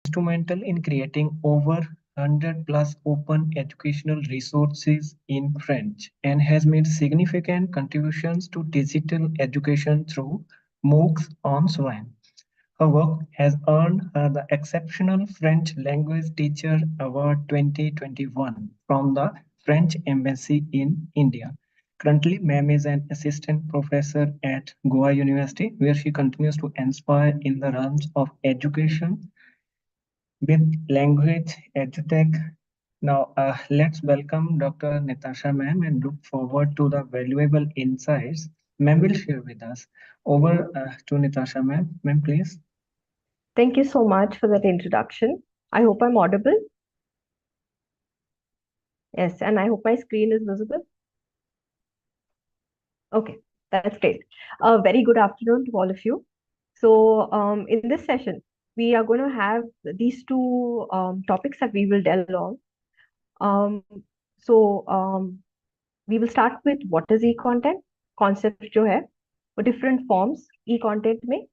instrumental in creating over 100 plus open educational resources in French and has made significant contributions to digital education through MOOCs on Swine. Her work has earned her the Exceptional French Language Teacher Award 2021 from the French Embassy in India. Currently, Ma'am is an assistant professor at Goa University, where she continues to inspire in the realms of education with language edutech. Now, let's welcome Dr. Natasha Ma'am and look forward to the valuable insights Ma'am will share with us. Over to Natasha Ma'am. Ma'am, please. Thank you so much for that introduction. I hope I'm audible. Yes, and I hope my screen is visible. Okay, that's great. A very good afternoon to all of you. So, in this session, we are going to have these two topics that we will delve on. Um, so, we will start with what is e-content, concept जो है वो different forms e-content में.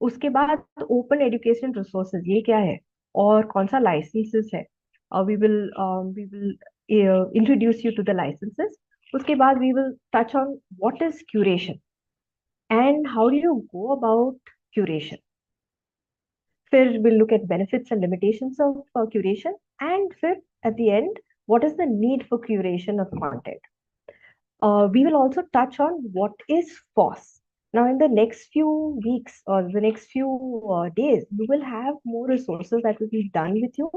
उसके बाद open education resources ये क्या है और कौन सा licenses है. We will introduce you to the licenses. उसके बाद we will touch on what is curation and how do you go about curation. फिर we'll look at benefits and limitations of curation, and फिर at the end what is the need for curation of content. We will also touch on what is FOSS. Now, in the next few weeks or the next few days, you will have more resources that will be done with you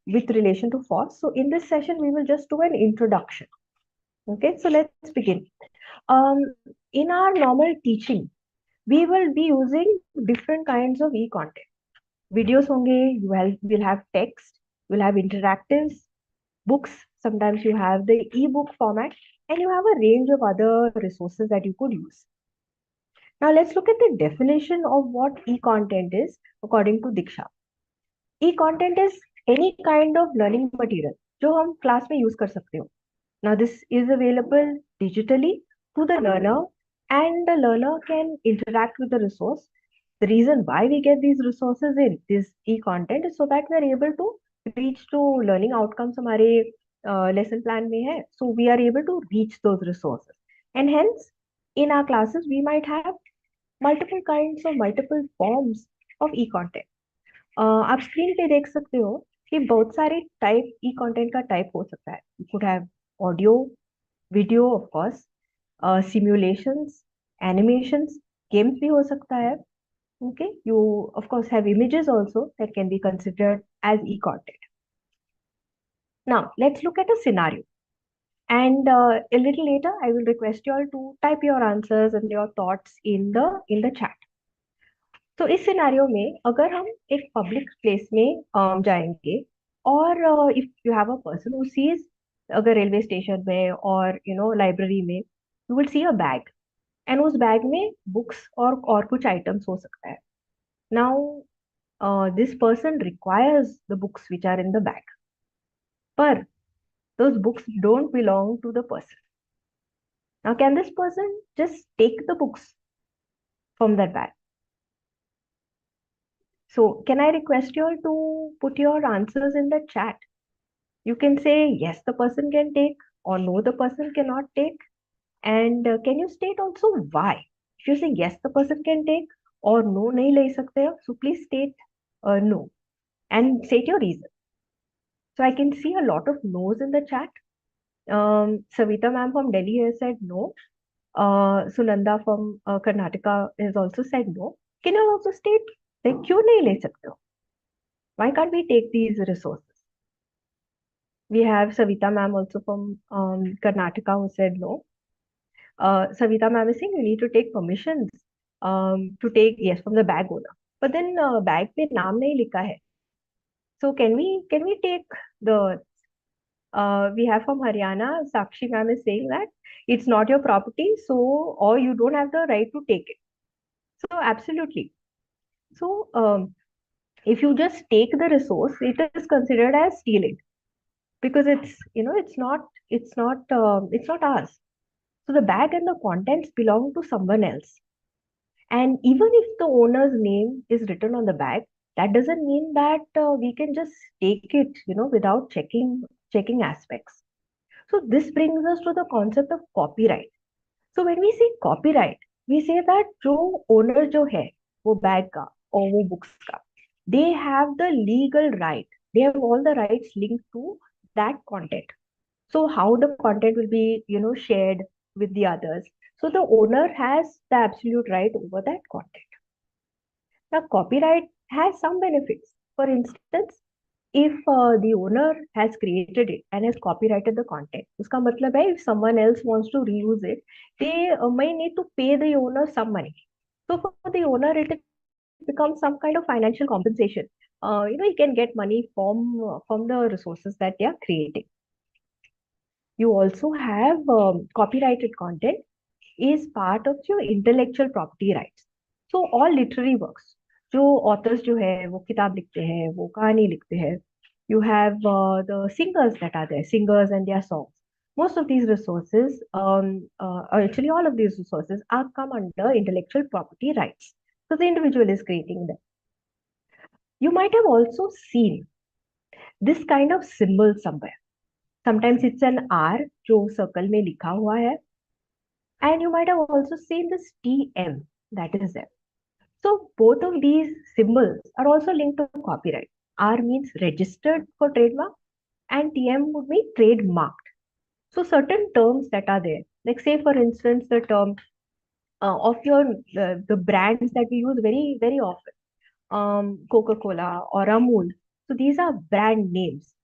with relation to FOSS. So, in this session, we will just do an introduction. Okay, so let's begin. In our normal teaching, we will be using different kinds of e-content. Videos honge, will have text, will have interactives, books. Sometimes you have the e-book format, and you have a range of other resources that you could use. Now let's look at the definition of what e-content is according to Diksha. E-content is any kind of learning material जो हम class में use कर सकते हो. Now this is available digitally to the learner, and the learner can interact with the resource. The reason why we get these resources in this e-content is so that we are able to reach to learning outcomes हमारे lesson plan में है. So we are able to reach those resources, and hence in our classes we might have multiple kinds of multiple forms of e-content. आप screen पे देख सकते हो कि बहुत सारे टाइप ई कंटेंट का टाइप हो सकता है. You could have audio, video of course, simulations, animations, games भी हो सकता है. Okay, you of course have images also that can be considered as e-content. Now let's look at a scenario, and a little later I will request you all to type your answers and your thoughts in the chat. तो इस scenario में अगर हम एक public place में जाएंगे और if you have a person who sees, अगर रेलवे स्टेशन में और लाइब्रेरी में, you will see a bag, and उस बैग में बुक्स और कुछ आइटम्स हो सकता है. Now this person requires the books which are in the bag, पर those books don't belong to the person. Now can this person just take the books from that bag? So can I request you all to put your answers in the chat? You can say yes, the person can take, or no, the person cannot take. And can you state also why? If you say yes, the person can take, or no, nahi le sakte ho, so please state no and state your reason. So I can see a lot of no's in the chat. Savita ma'am from Delhi has said no. Sunanda from Karnataka has also said no. Can you also state like क्यों नहीं ले सकते हो? Why can't we take these resources? We have Savita ma'am also from Karnataka who said no. Savita ma'am is saying you need to take permissions to take, yes, from the bag owner. But then bag पे नाम नहीं लिखा है. So can we take the we have from Haryana, Sakshi ma'am is saying that it's not your property, so or you don't have the right to take it. So absolutely. So if you just take the resource, it is considered as stealing because it's not ours. So the bag and the contents belong to someone else. And even if the owner's name is written on the bag, That doesn't mean that we can just take it, without checking aspects. So this brings us to the concept of copyright. So when we say copyright, we say that जो owner जो है वो bag का और वो books का, they have the legal right. They have all the rights linked to that content. So how the content will be, shared with the others. So the owner has the absolute right over that content. Now, copyright has some benefits. For instance, if the owner has created it and has copyrighted the content, उसका मतलब है if someone else wants to reuse it, they may need to pay the owner some money. So for the owner, it becomes some kind of financial compensation. You can get money from the resources that they are creating. You also have copyrighted content is part of your intellectual property rights. So all literary works, जो authors जो है वो किताब लिखते हैं, वो कहानी लिखते हैं. You have the singers that are there, singers and their songs. Most of these resources, actually all of these resources are come under intellectual property rights because the individual is creating them. You might have also seen this kind of symbol somewhere. Sometimes it's an R जो circle में लिखा हुआ है, and you might have also seen this TM that is there. So both of these symbols are also linked to copyright. R means registered for trademark and TM would be trademarked. So certain terms that are there, like say for instance the term of your the brands that we use very very often, Coca-Cola or Amul. So these are brand names.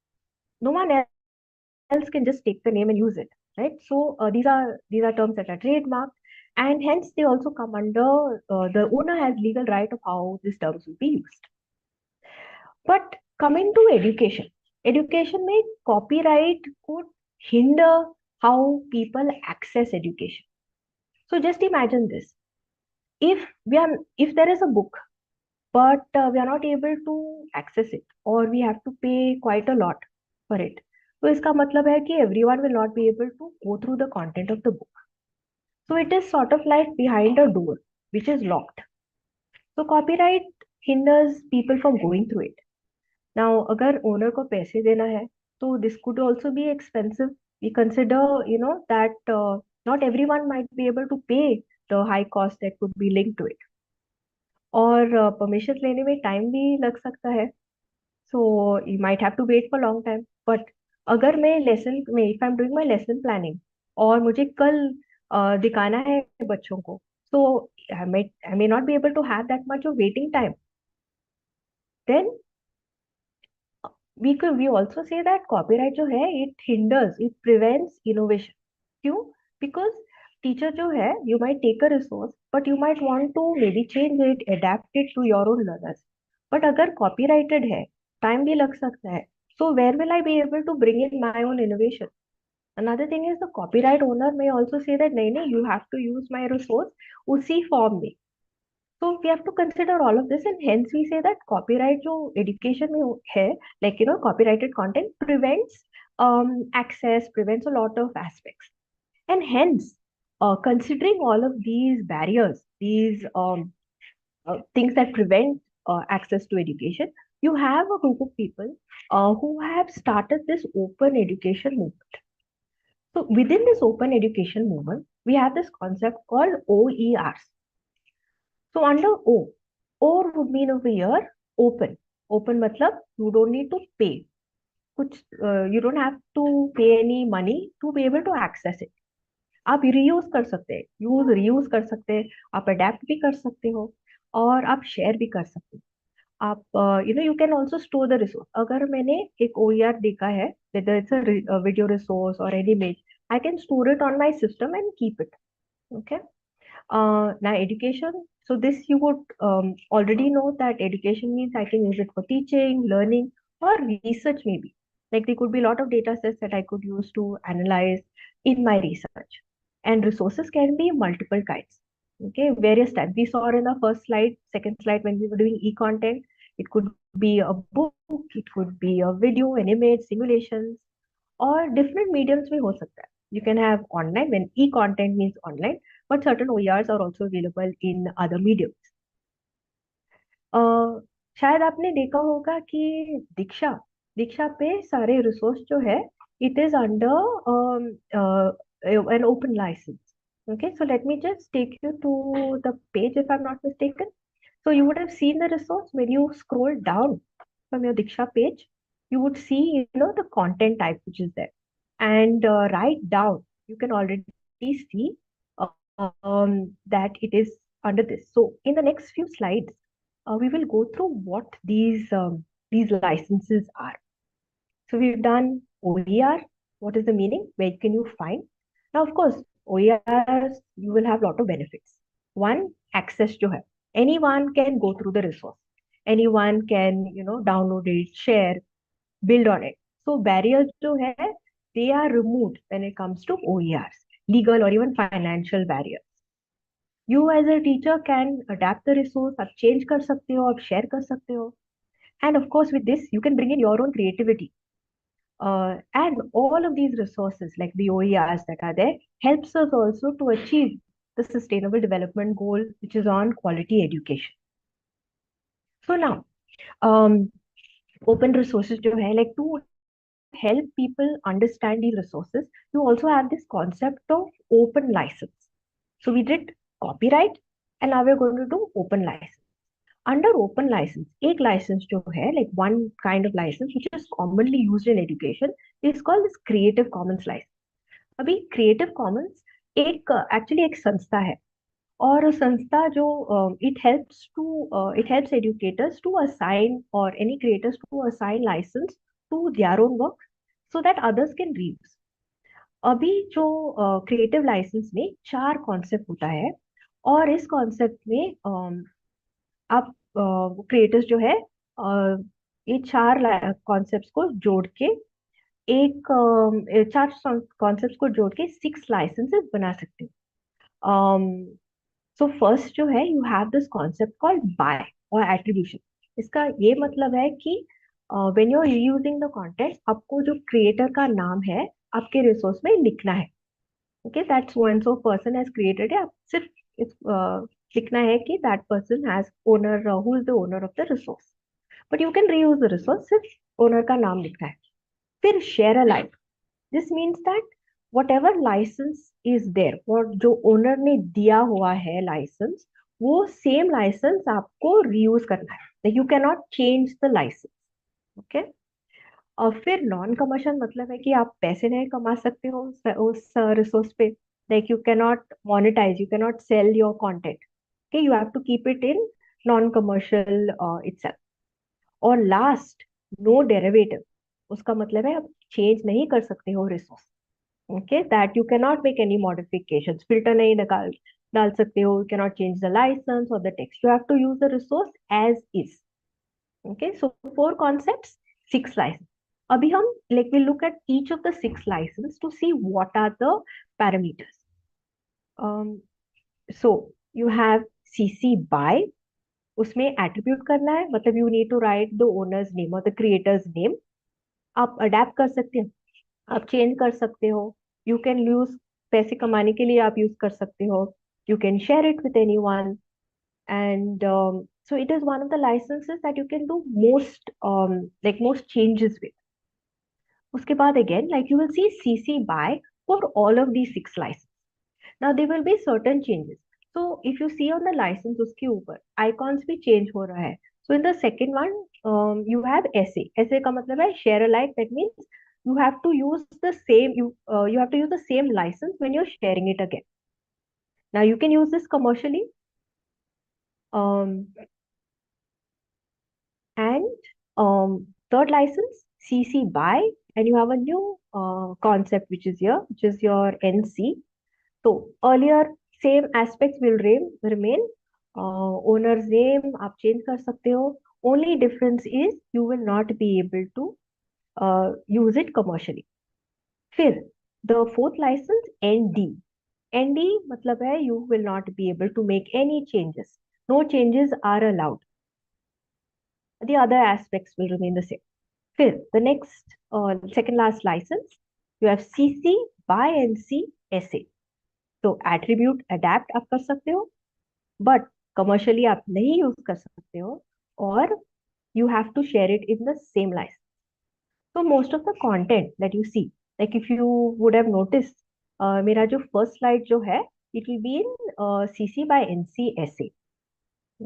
No one else can just take the name and use it, right? So these are terms that are trademarked, and hence they also come under the owner has legal right of how these terms will be used. But coming to education में copyright could hinder how people access education. So just imagine this: if there is a book, but we are not able to access it, or we have to pay quite a lot for it, तो इसका मतलब है कि everyone will not be able to go through the content of the book. So it is sort of like behind a door which is locked. So copyright hinders people from going through it. Now, अगर owner को पैसे देना है, तो this could also be expensive. We consider, that not everyone might be able to pay the high cost that could be linked to it. और permission लेने में time भी लग सकता है. So you might have to wait for long time. But अगर मैं lesson में if I'm doing my lesson planning और मुझे कल दिखाना है बच्चों को, so I may not be able to have that much of waiting time. Then we also say that copyright जो है it prevents innovation. क्यों? Because teacher जो है, you might take a resource but you might want to maybe change it, adapt it to your own learners. But अगर copyrighted है, time भी लग सकता है. So where will I be able to bring in my own innovation? Another thing is the copyright owner may also say that नहीं, you have to use my resource उसी form में. So we have to consider all of this, and hence we say that copyright जो education में है, like copyrighted content prevents access, prevents a lot of aspects, and hence considering all of these barriers, these things that prevent access to education, you have a group of people who have started this open education movement. So within this open education movement, we have this concept called OERs. So under O would mean over here open. Open matlab you don't need to pay. You don't have to pay any money to be able to access it. आप reuse कर सकते हैं, use reuse कर सकते हैं, आप adapt भी कर सकते हो, और आप share भी कर सकते हो. आप you can also store the resource. अगर मैंने एक OER देखा है, whether it's a video resource or any image, I can store it on my system and keep it. Okay. Now education. So this you would already know that education means I can use it for teaching, learning, or research maybe. Like there could be a lot of data sets that I could use to analyze in my research. And resources can be multiple kinds. Okay, various types. We saw in the first slide, second slide when we were doing e-content. It could be a book, it could be a video, an image, simulations, or different mediums में हो सकता है. You can have online when e-content means online, but certain OERs are also available in other mediums. शायद आपने देखा होगा कि दीक्षा दीक्षा पे सारे रिसोर्स जो है it is under an open license. Okay, so let me just take you to the page if I'm not mistaken. So you would have seen the resource when you scroll down from your Diksha page. You would see, the content type which is there, and right down you can already see that it is under this. So in the next few slides, we will go through what these licenses are. So we've done OER. What is the meaning? Where can you find? Now, of course, OERs, you will have a lot of benefits. One, access to have. Anyone can go through the resource. Anyone can, download it, share, build on it. So barriers जो है, they are removed when it comes to OERs, legal or even financial barriers. You as a teacher can adapt the resource, आप change कर सकते हो, आप share कर सकते हो. And of course, with this, you can bring in your own creativity. And all of these resources, like the OERs that are there, helps us also to achieve the Sustainable Development Goal, which is on quality education. So now, um, open resources जो है, like to help people understand these resources, you also have this concept of open license. So we did copyright, and now we're going to do open license. Under open license, एक license जो है, like one kind of license which is commonly used in education, is called this Creative Commons license. अभी Creative Commons एक actually एक संस्था है, और संस्था जो it helps educators to assign, or any creators to assign license to their own work so that others can reuse. अभी जो क्रिएटिव लाइसेंस में 4 कॉन्सेप्ट होता है, और इस कॉन्सेप्ट में आप क्रिएटर्स जो है ये 4 कॉन्सेप्ट्स को जोड़ के एक 4 कॉन्सेप्ट्स को जोड़ के 6 लाइसेंसेस बना सकते हो. सो फर्स्ट जो है, you have this concept called by और एट्रीब्यूशन. इसका ये मतलब है कि when you are reusing the content, आपको जो क्रिएटर का नाम है आपके रिसोर्स में लिखना है. Okay, that's one so person has created है, आप सिर्फ लिखना है कि that person has owner, who is the owner of the resource. But you can reuse the resource, सिर्फ ओनर का नाम लिखना है. फिर share alike. This means that whatever license is there, और जो ओनर ने दिया हुआ है लाइसेंस, वो सेम लाइसेंस आपको रीयूज करना है. You can not change the license. Okay. और फिर नॉन कमर्शियल मतलब है कि आप पैसे नहीं कमा सकते हो उस रिसोर्स पे. Like you can not monetize, you can not sell your content. Okay, you have to keep it in non commercial itself. और लास्ट, नो डेरिवेटिव. उसका मतलब है आप चेंज नहीं कर सकते हो resource. Okay, that you cannot make any modifications. Filter नहीं डाल सकते हो. You cannot change the license or the text. You have to use the resource as is. Okay, so 4 concepts, 6 license. अभी हम we look at each of the 6 license to see what are the parameters. So you have CC by. उसमें attribute करना है, मतलब you need to write the owner's name or the creator's name. आप adapt कर सकते हो, आप change कर सकते हो. यू कैन यूज, पैसे कमाने के लिए आप यूज कर सकते हो. You can share it with anyone. And so it is one of the licenses that you can do most changes with. उसके बाद again, like you will see CC by for all of these 6 licenses. Now there will be certain changes. So if you see on the license, उसके ऊपर icons भी change हो रहा है. So in the second one, you have SA. SA का मतलब है share alike. That means you have to use the same, you have to use the same license when you're sharing it again. Now you can use this commercially. And third license, CC by, and you have a new concept which is here, which is your NC. So earlier same aspects will remain. Owner's name आप change कर सकते हो. Only difference is you will not be able to use it commercially. फिर the fourth license, ND. ND मतलब है you will not be able to make any changes. No changes are allowed. The other aspects will remain the same. फिर the next second last license, you have CC by NC SA. तो attribute adapt आप कर सकते हो, but commercially आप नहीं use कर सकते हो. और you have to share it in the same license. So most of the content that you see, like if you would have noticed, मेरा जो first slide जो है, it will be in CC by NC essay.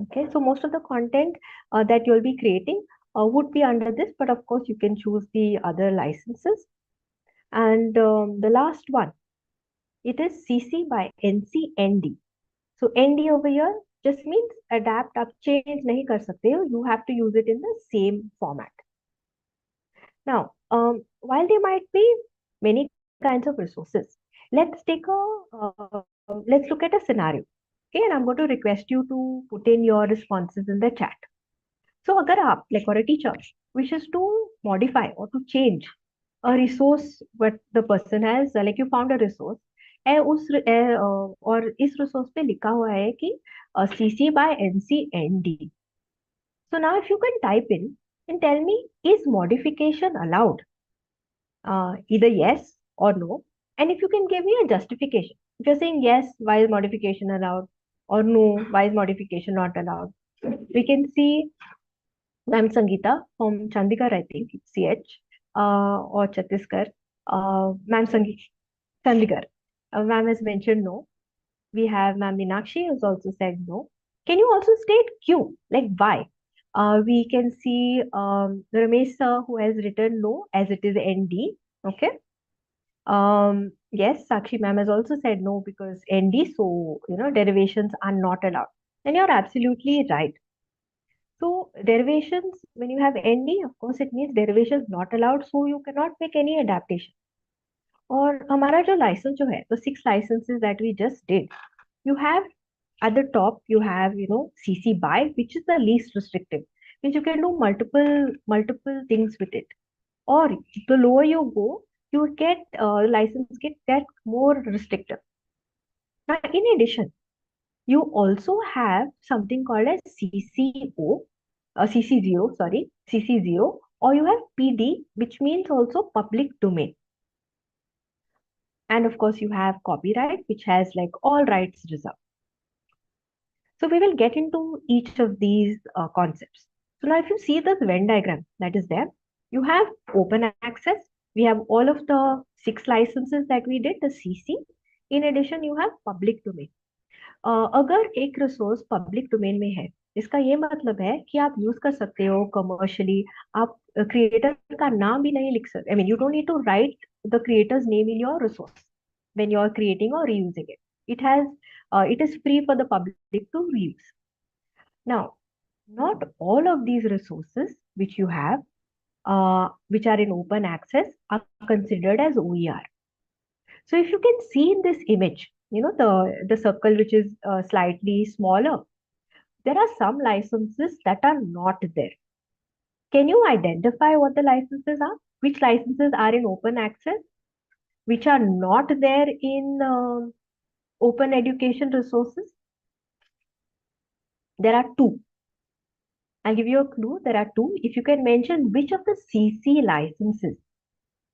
Okay, so most of the content that you'll be creating would be under this, but of course you can choose the other licenses. And the last one, it is CC by NC ND. So ND over here just means adapt, आप change नहीं कर सकते हो. You have to use it in the same format. Now, while there might be many kinds of resources, let's take let's look at a scenario. Okay, and I'm going to request you to put in your responses in the chat. So, अगर आप like or a teacher wishes to modify or to change a resource what the person has, like you found a resource, और इस resource पे लिखा हुआ है कि CC by NC ND. So now if you can type in and tell me, is modification allowed? Either yes or no. And if you can give me a justification. If you're saying yes, why is modification allowed? Or no, why is modification not allowed? We can see Ma'am Sangeeta from Chandigarh, I think, CH, or Chhattisgarh. Ma'am Chandigarh. Ma'am has mentioned no. We have Ma'am Meenakshi who's also said no. Can you also state Q? Like why? We can see Ramesh sir who has written no as it is ND. Okay. Yes, Sakshi ma'am has also said no because ND, so derivations are not allowed. And you're absolutely right. So derivations, when you have ND, of course it means derivations not allowed, so you cannot make any adaptation. और हमारा जो license जो है, the 6 licenses that we just did, you have at the top you have CC BY, which is the least restrictive, means you can do multiple things with it. Or the lower you go, you get license get more restrictive. Now, in addition, you also have something called as CC0, CC0, or you have PD, which means also public domain. And of course, you have copyright, which has like all rights reserved. So we will get into each of these concepts. So now if you see this Venn diagram that is there, you have open access. We have all of the 6 licenses that we did, the CC. In addition, you have public domain. अगर एक resource public domain में है, इसका ये मतलब है कि आप यूज कर सकते हो कमर्शियली. आप क्रिएटर का नाम भी नहीं लिख सकते. I mean, you don't need to write the creator's name in your resource when you are creating or reusing it. It is free for the public to reuse. Now, not all of these resources which you have, which are in open access, are considered as OER. So if you can see in this image, the circle which is slightly smaller, there are some licenses that are not there. Can you identify what the licenses are? Which licenses are in open access, which are not there in open education resources? There are 2. I'll give you a clue. There are 2. If you can mention which of the CC licenses,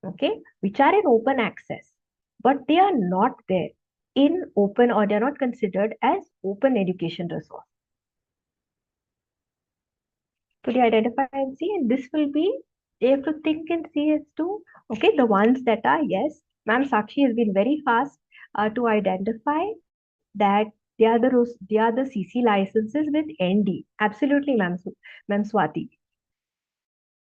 okay, which are in open access, but they are not there in open, or they are not considered as open education resource. Could you identify and see? And this will be, you have to think and see as to, okay, the ones that are yes. Ma'am Sakshi has been very fast to identify that they are the CC licenses with ND. Absolutely, Ma'am Swati.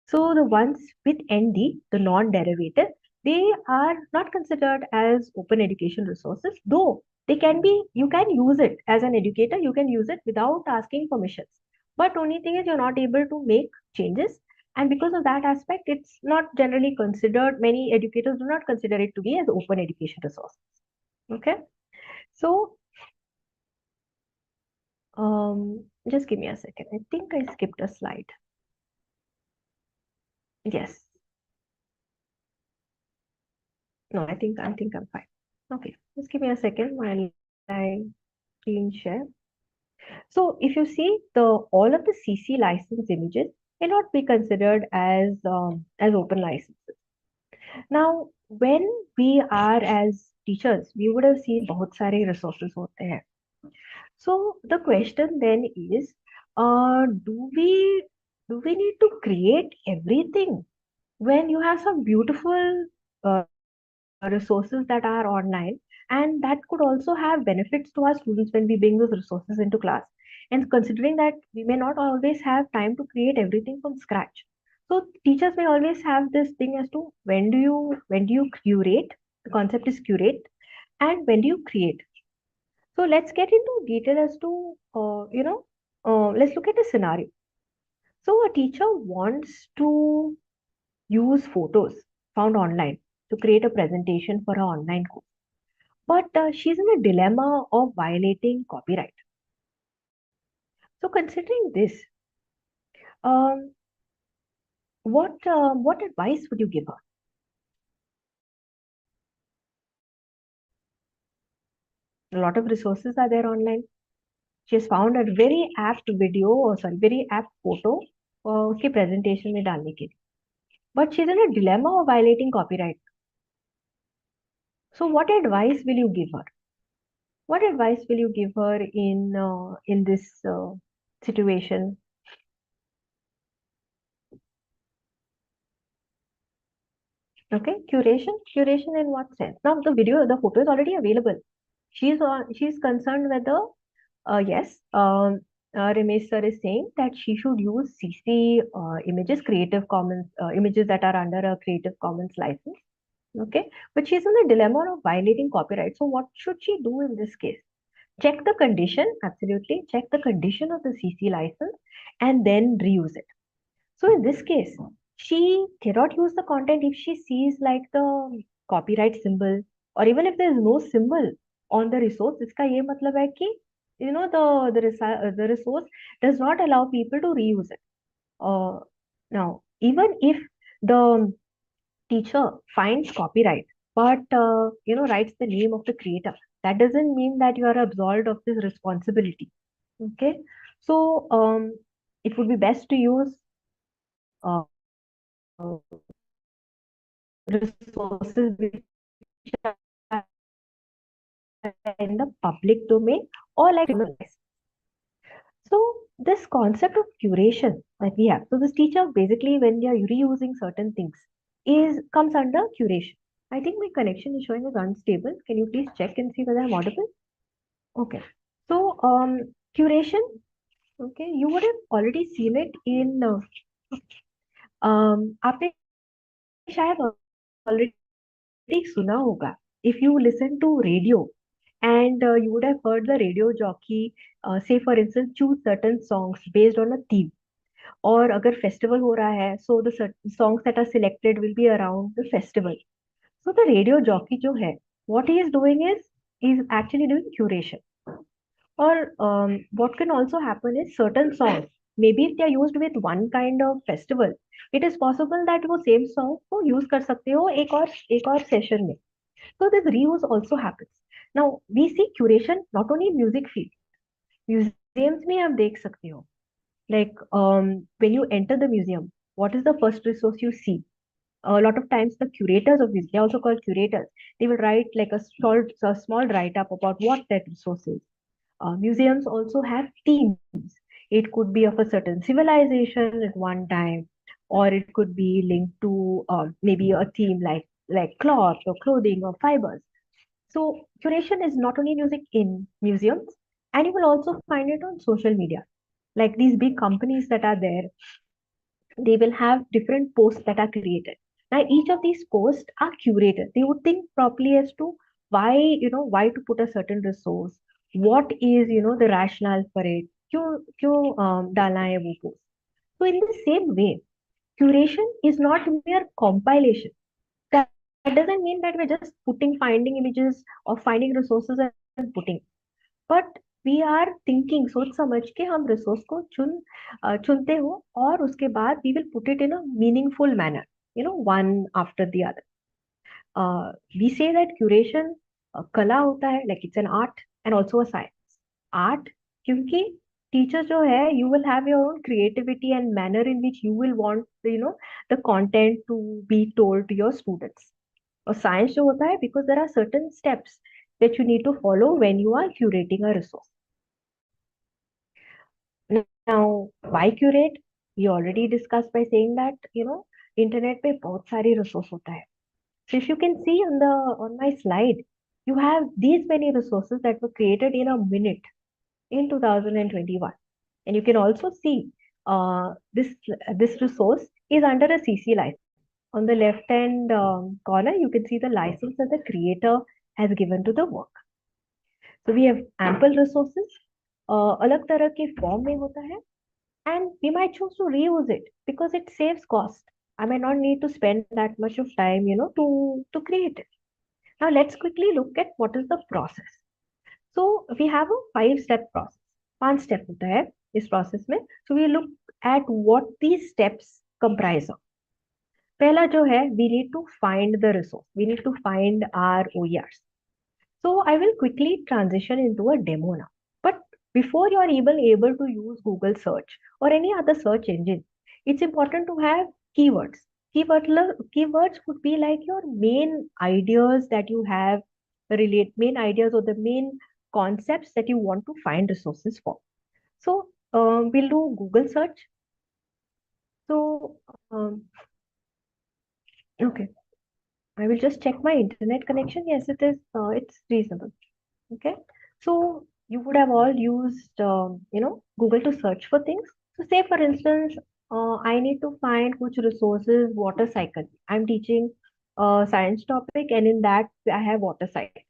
So the ones with ND, the non-derivative, they are not considered as open education resources, though they can be, you can use it as an educator, you can use it without asking permissions. But only thing is you're not able to make changes. And because of that aspect, it's not generally considered, many educators do not consider it to be as open education resources. Okay. So, just give me a second. I think I skipped a slide. Yes. No, I think I'm fine. Okay, just give me a second while I screen share. So if you see all of the CC license images may not be considered as open licenses. Now, when we are as teachers, we would have seen बहुत सारे resources होते हैं. So the question then is, do we Do we need to create everything when you have some beautiful resources that are online, and that could also have benefits to our students when we bring those resources into class? And considering that we may not always have time to create everything from scratch, so teachers may always have this thing as to when do you curate. The concept is curate, and when do you create. So let's get into detail as to let's look at a scenario. So a teacher wants to use photos found online to create a presentation for her online course. But she's in a dilemma of violating copyright. So considering this, um, what advice would you give her? A lot of resources are there online. She has found a very apt video, or sorry, very apt photo उसके presentation में डालने के लिए. But she's in a dilemma of violating copyright. So what advice will you give her? What advice will you give her in this situation? Okay, curation in what sense? Now the photo is already available. She's concerned whether yes, Ramesh sir is saying that she should use CC images, Creative Commons images that are under a Creative Commons license. Okay, but she's in the dilemma of violating copyright. So what should she do in this case? Check the condition, absolutely. Check the condition of the CC license and then reuse it. So in this case, she cannot use the content if she sees like the copyright symbol, or even if there is no symbol on the resource. इसका ये मतलब है कि the resource does not allow people to reuse it. Uh, Now, even if the teacher finds copyright, but writes the name of the creator, that doesn't mean that you are absolved of this responsibility. Okay, so it would be best to use resources which are in the public domain or like criminalized. So this concept of curation that we have, so this teacher basically when they are reusing certain things is comes under curation. I think my connection is showing as unstable. Can you please check and see whether I'm audible? Okay. So curation, okay, you would have already seen it in आपने शायद already सुना होगा. If you listen to radio and you would have heard the radio jockey say for instance choose certain songs based on a theme. और अगर festival हो रहा है, so the songs that are selected will be around the festival. So the radio jockey जो है, what he is doing is actually doing curation. Or what can also happen is certain songs, maybe if they are used with one kind of festival, it is possible that वो same song को use कर सकते हो एक और session में. So this reuse also happens. Now we see curation not only in music field. Museums में आप देख सकते हो. Like when you enter the museum, what is the first resource you see? A lot of times the curators of museum, they are also called curators. They will write like a small write up about what that resource is. Museums also have themes. It could be of a certain civilization at one time, or it could be linked to maybe a theme like cloth or clothing or fibers. So curation is not only music in museums, and you will also find it on social media. Like these big companies that are there, they will have different posts that are created. Now, each of these posts are curated. They would think properly as to why to put a certain resource, what is, the rationale for it, क्यों डालना है वो post. So in the same way, curation is not mere compilation. That doesn't mean that we're just finding images or finding resources and putting. But we are thinking सोच समझ के हम resource को चुनते हो और उसके बाद we will put it in a meaningful manner one after the other we say that curation कला होता है like it's an art and also a science art क्योंकि टीचर जो है you will have your own creativity and manner in which you will want the content to be told to your students और science जो होता है because there are certain steps that you need to follow when you are curating a resource. Now, why curate? we already discussed by saying that, internet पे बहुत सारी resource होता है. So if you can see on my slide, you have these many resources that were created in a minute in 2021. And you can also see this resource is under a CC license. On the left hand corner, you can see the license that the creator has given to the work. So we have ample resources. अलग तरह के form में होता है, and we might choose to reuse it because it saves cost. I may not need to spend that much of time, to create it. Now let's quickly look at what is the process. So we have a 5-step process. 5 step होता है इस process में. So we look at what these steps comprise of. पहला जो है, we need to find the resource. We need to find our OERs. So I will quickly transition into a demo now. But before you are even able to use Google search or any other search engine, it's important to have keywords. Keywords would be like your main ideas that you have, main ideas or the main concepts that you want to find resources for. So we'll do Google search. So okay, I will just check my internet connection. Yes, it is. It's reasonable. Okay. So you would have all used, Google to search for things. So say for instance, I need to find which resources water cycle. I'm teaching a science topic, and in that I have water cycle.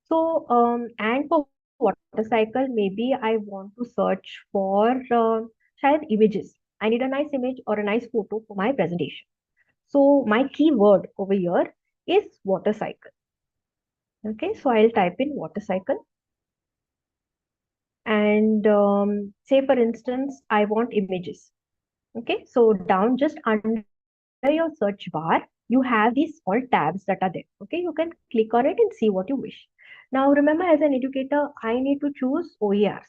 So and for water cycle, maybe I want to search for शायद images. I need a nice image or a nice photo for my presentation. So my keyword over here is water cycle. Okay, so I'll type in water cycle. And say for instance, I want images. Okay, so down just under your search bar, you have these small tabs that are there. Okay, you can click on it and see what you wish. Now remember, as an educator, I need to choose OERs.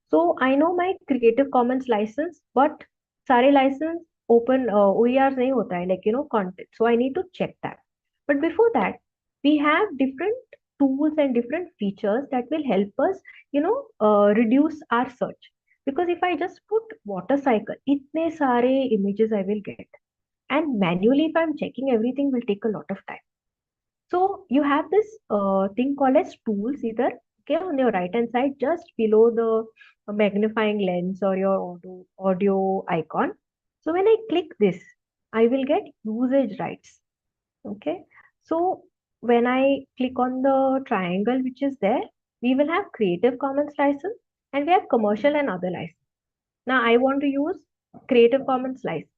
So I know my Creative Commons license, but सारे license open OERs नहीं होता है, like content. So I need to check that. But before that, we have different tools and different features that will help us, reduce our search. Because if I just put water cycle, इतने सारे images I will get. And manually, if I'm checking everything, will take a lot of time. So you have this thing called as tools either, okay, on your right hand side, just below the magnifying lens or your audio icon. So when I click this, I will get usage rights. Okay. So when I click on the triangle which is there, we will have Creative Commons license and we have commercial and other license. Now I want to use Creative Commons license.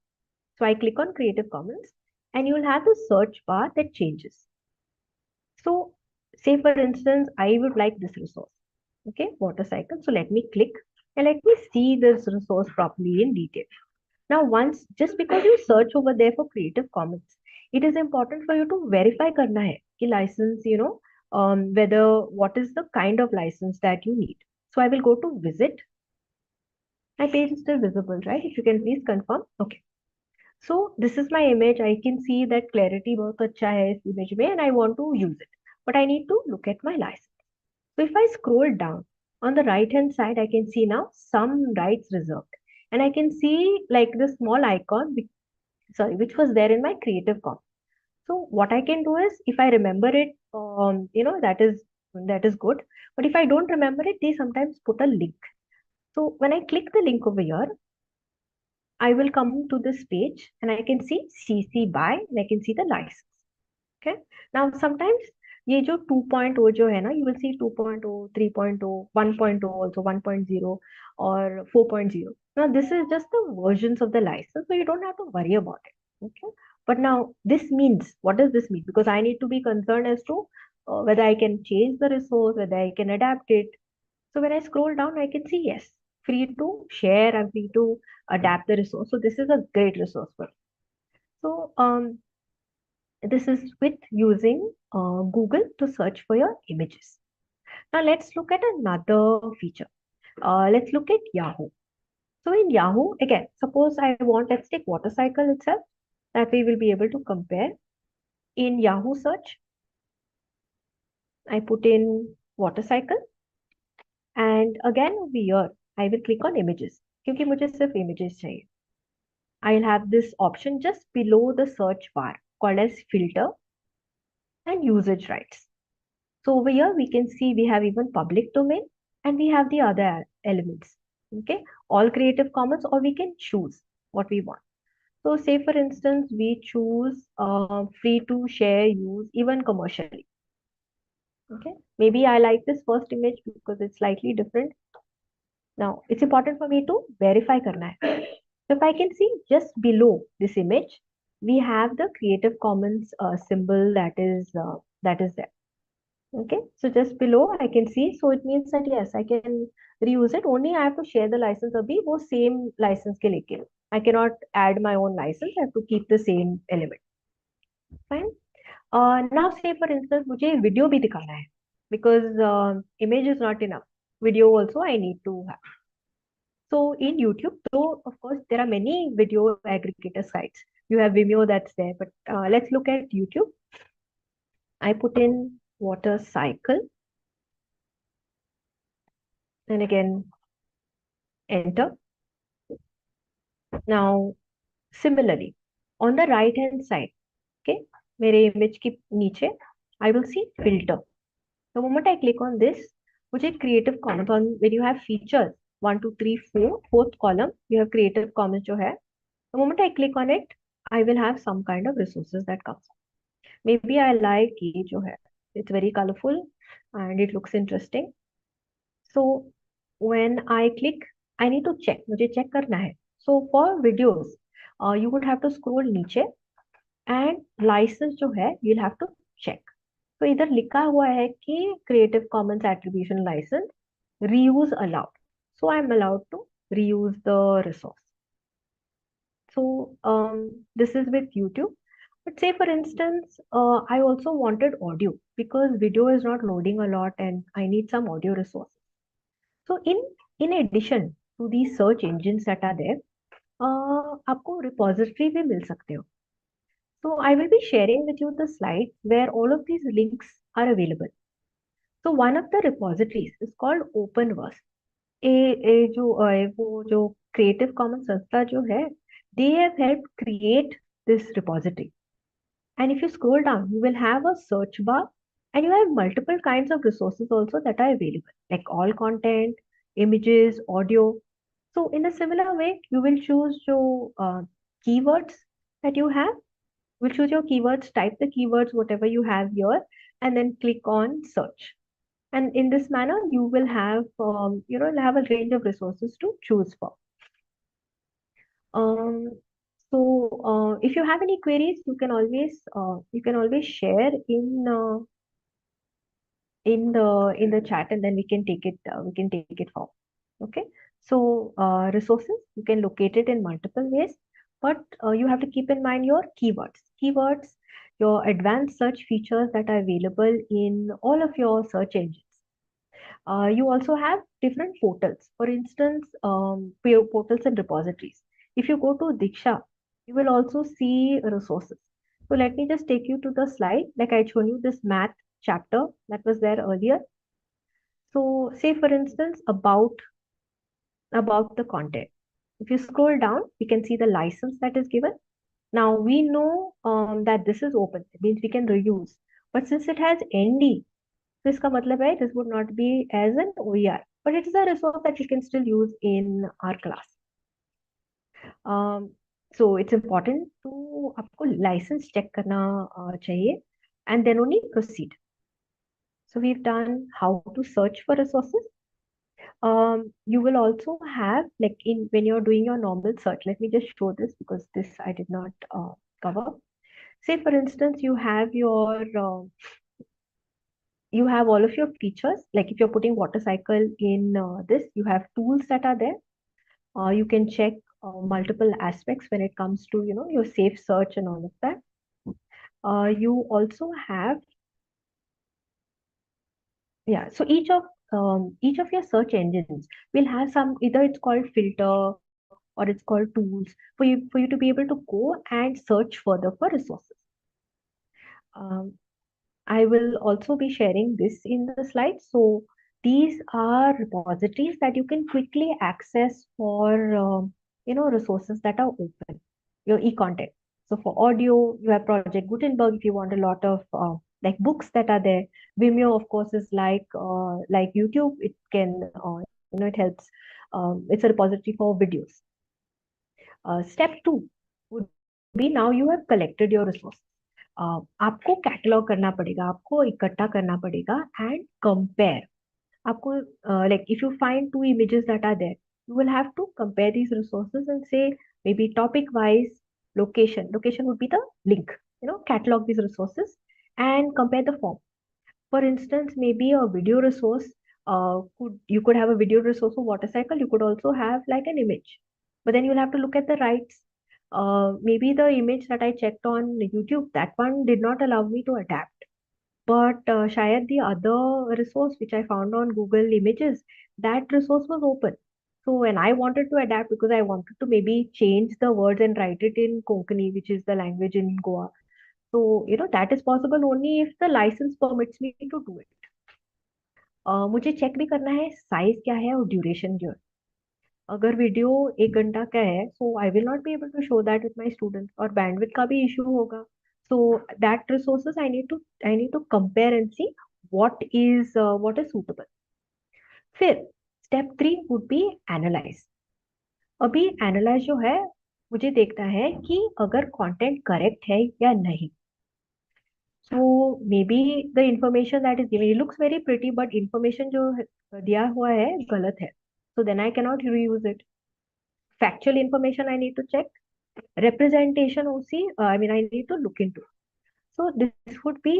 So I click on Creative Commons and you will have the search bar that changes. So say for instance, I would like this resource. Okay, water cycle. So let me click and let me see this resource properly in detail. Now just because you search over there for Creative Commons, it is important for you to verify karna hai ki license, whether what is the kind of license that you need. So I will go to visit. My page is still visible, right? If you can please confirm. Okay. So this is my image. I can see that clarity बहुत अच्छा है इस image में and I want to use it. But I need to look at my license. So if I scroll down on the right hand side, I can see now some rights reserved. And I can see like the small icon, which was there in my Creative Commons. So what I can do is if I remember it, that is good. But if I don't remember it, they sometimes put a link. So when I click the link over here, I will come to this page and I can see CC BY and I can see the license. Okay. Now sometimes ये जो 2.0 जो है ना, you will see 2.0, 3.0, 1.0 also 1.0 or 4.0. Now this is just the versions of the license, so you don't have to worry about it. Okay. But now this means, what does this mean? Because I need to be concerned as to whether I can change the resource, whether I can adapt it. So when I scroll down, I can see yes, free to share, I'm free to adapt the resource. So this is a great resource for me. So this is with using Google to search for your images. Now let's look at another feature. Let's look at Yahoo. So in Yahoo, again, suppose I want, let's take water cycle itself, that we will be able to compare. In Yahoo search, I put in water cycle and again over here, I will click on images क्योंकि मुझे सिर्फ images चाहिए. I'll have this option just below the search bar called as filter and usage rights. So over here, we can see we have even public domain and we have the other elements. Okay, all Creative Commons, or we can choose what we want. So say for instance, we choose free to share, use, even commercially. Okay, maybe I like this first image because it's slightly different. Now it's important for me to verify karna hai. So if I can see just below this image, we have the Creative Commons symbol that is there. Okay, so just below I can see, so it means that yes, I can reuse it. Only I have to share the license abhi wo same license ke leke. I cannot add my own license. I have to keep the same element. Fine. Now say for instance मुझे video भी दिखाना है because image is not enough. Video also I need to have. So in YouTube, though of course there are many video aggregator sites. You have Vimeo that's there, but let's look at YouTube. I put in water cycle and again enter. Now similarly on the right hand side, okay, मेरे image के नीचे I will see filter. The moment I click on this, मुझे Creative Commons on when you have features 1, 2, 3, 4, fourth column you have Creative Commons जो है. The moment I click on it, I will have some kind of resources that comes. Maybe I like ये जो है. It's very colorful and it looks interesting. So when I click, I need to check. मुझे check करना है. So for videos, you would have to scroll नीचे and license जो है, you'll have to check. तो इधर लिखा हुआ है कि Creative Commons Attribution License reuse allowed. So I'm allowed to reuse the resource. So this is with YouTube. But say for instance, I also wanted audio because video is not loading a lot and I need some audio resources. So in addition to these search engines that are there, आपको repository भी मिल सकते हो. So I will be sharing with you the slide where all of these links are available. So one of the repositories is called Openverse. वो जो Creative Commons संस्था जो है, they have helped create this repository. And if you scroll down, you will have a search bar and you have multiple kinds of resources also that are available, like all content, images, audio. So in a similar way, you will choose your keywords that you have. We'll choose your keywords, type the keywords, whatever you have here, and then click on search. And in this manner, you will have, you'll have a range of resources to choose for. Um, so if you have any queries, you can always share in the chat, and then we can take it forward. Okay. So resources, you can locate it in multiple ways, but you have to keep in mind your keywords, your advanced search features that are available in all of your search engines. You also have different portals. For instance, portals and repositories. If you go to Diksha, you will also see resources. So let me just take you to the slide. Like I showed you this math chapter that was there earlier. So say for instance, about the content. If you scroll down, you can see the license that is given. Now we know that this is open. It means we can reuse. But since it has ND, so इसका मतलब है this would not be as an OER, but it is a resource that you can still use in our class. So it's important to आपको license check करना चाहिए and then only proceed. So we've done how to search for resources. You will also have like when you're doing your normal search. Let me just show this because this I did not cover. Say for instance, you have all of your features. Like if you're putting water cycle in this, you have tools that are there. You can check multiple aspects when it comes to your safe search and all of that. You also have so each of your search engines will have some, either it's called filter or it's called tools for you to be able to go and search further for resources. I will also be sharing this in the slide. So these are repositories that you can quickly access for resources that are open. your e-content. So for audio, you have Project Gutenberg if you want a lot of like books that are there. Vimeo, of course, is like YouTube. It can it helps. It's a repository for videos. Step two would be now you have collected your resources. आपको catalogue करना पड़ेगा, आपको इकट्ठा करना पड़ेगा and compare. आपको like if you find two images that are there, you will have to compare these resources and say maybe topic wise, location would be the link, catalog these resources and compare the form. For instance, maybe a video resource, you could have a video resource for water cycle, you could also have like an image, but then you'll have to look at the rights. Maybe the image that I checked on YouTube, that one did not allow me to adapt, but shayad the other resource which I found on Google Images, that resource was open. So when I wanted to adapt, because I wanted to maybe change the words and write it in Konkani, which is the language in Goa, so that is possible only if the license permits me to do it. मुझे check भी करना है size क्या है और duration क्या है. अगर वीडियो 1 घंटा का है, so I will not be able to show that with my students, और बैंडविड्थ का भी इशू होगा. So that resources I need to compare and see what is suitable. फिर स्टेप 3 वुड बी एनालाइज. अभी analyse जो है, मुझे देखना है कि अगर कंटेंट करेक्ट है या नहीं. So maybe the information that is given, it looks very pretty, but information जो दिया हुआ है गलत है. So then I cannot reuse it. Factual information I need to check. Representation also, I need to look into. So this would be,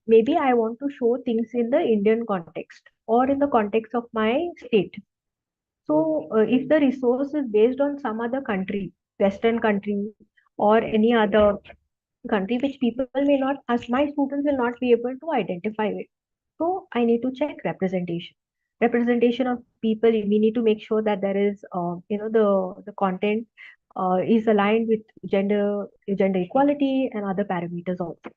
maybe I want to show things in the Indian context or in the context of my state. So if the resource is based on some other country, Western country, or any other country which people may not, as my students will not be able to identify it. So I need to check representation. Representation of people, we need to make sure that there is, the content is aligned with gender equality and other parameters also.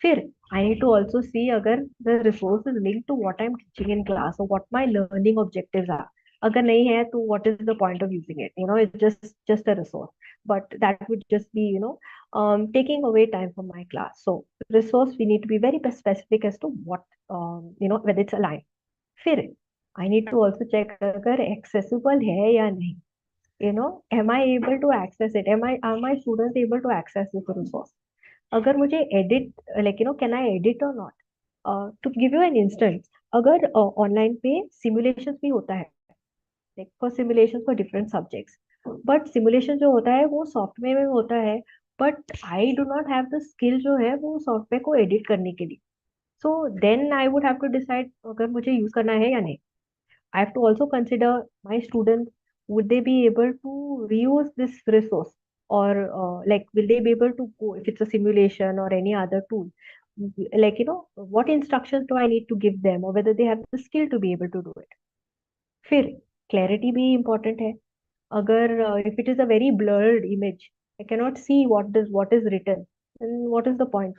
फिर I need to also see अगर the resource is linked to what I'm teaching in class or what my learning objectives are. अगर नहीं है तो what is the point of using it? It's just a resource, but that would just be taking away time from my class. So resource, we need to be very specific as to what whether it's aligned. फिर I need to also check अगर accessible है या नहीं. Am I able to access it? Are my students able to access this resource? अगर मुझे edit, can I edit or not? To give you an instance, अगर online पे simulations भी होता है, like for simulations for different subjects, but simulation जो होता है वो software में होता है, but I do not have the skill जो है वो software को edit करने के लिए. So then I would have to decide अगर मुझे use करना है या नहीं. I have to also consider my students, would they be able to reuse this resource, or like will they be able to go if it's a simulation or any other tool, like what instructions do I need to give them, or whether they have the skill to be able to do it. फिर clarity भी important है. अगर if it is a very blurred image, I cannot see what is written, then what is the point?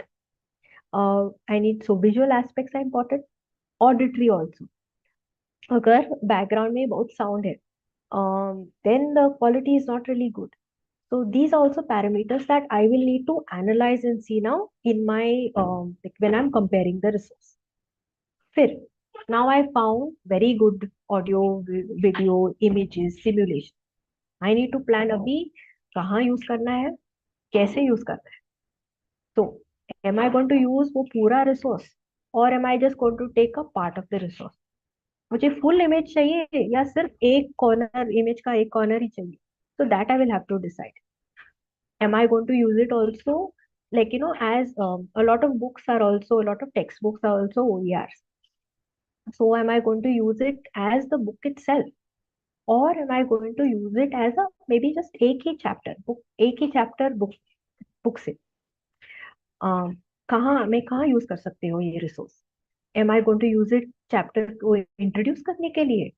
I need, so visual aspects are important. Auditory also. अगर background में बहुत sound है, then the quality is not really good. So these are also parameters that I will need to analyze and see now in my like when I'm comparing the resource. फिर now I found very good audio, video, images, simulation. I need to plan अभी कहाँ use करना है, कैसे use करना है. So am I going to use वो पूरा resource, or am I just going to take a part of the resource? मुझे फुल इमेज चाहिए या सिर्फ एक कॉर्नर, इमेज का एक कॉर्नर ही चाहिए. So that I will have to decide. Am I going to use it also, like as a lot of books are also, a lot of textbooks are also OERs. So am I going to use it as the book itself, or am I going to use it as a maybe just एक ही chapter book, एक ही chapter book से कहाँ use कर सकते हो ये resource. am I going to use it chapter को introduce करने के लिए,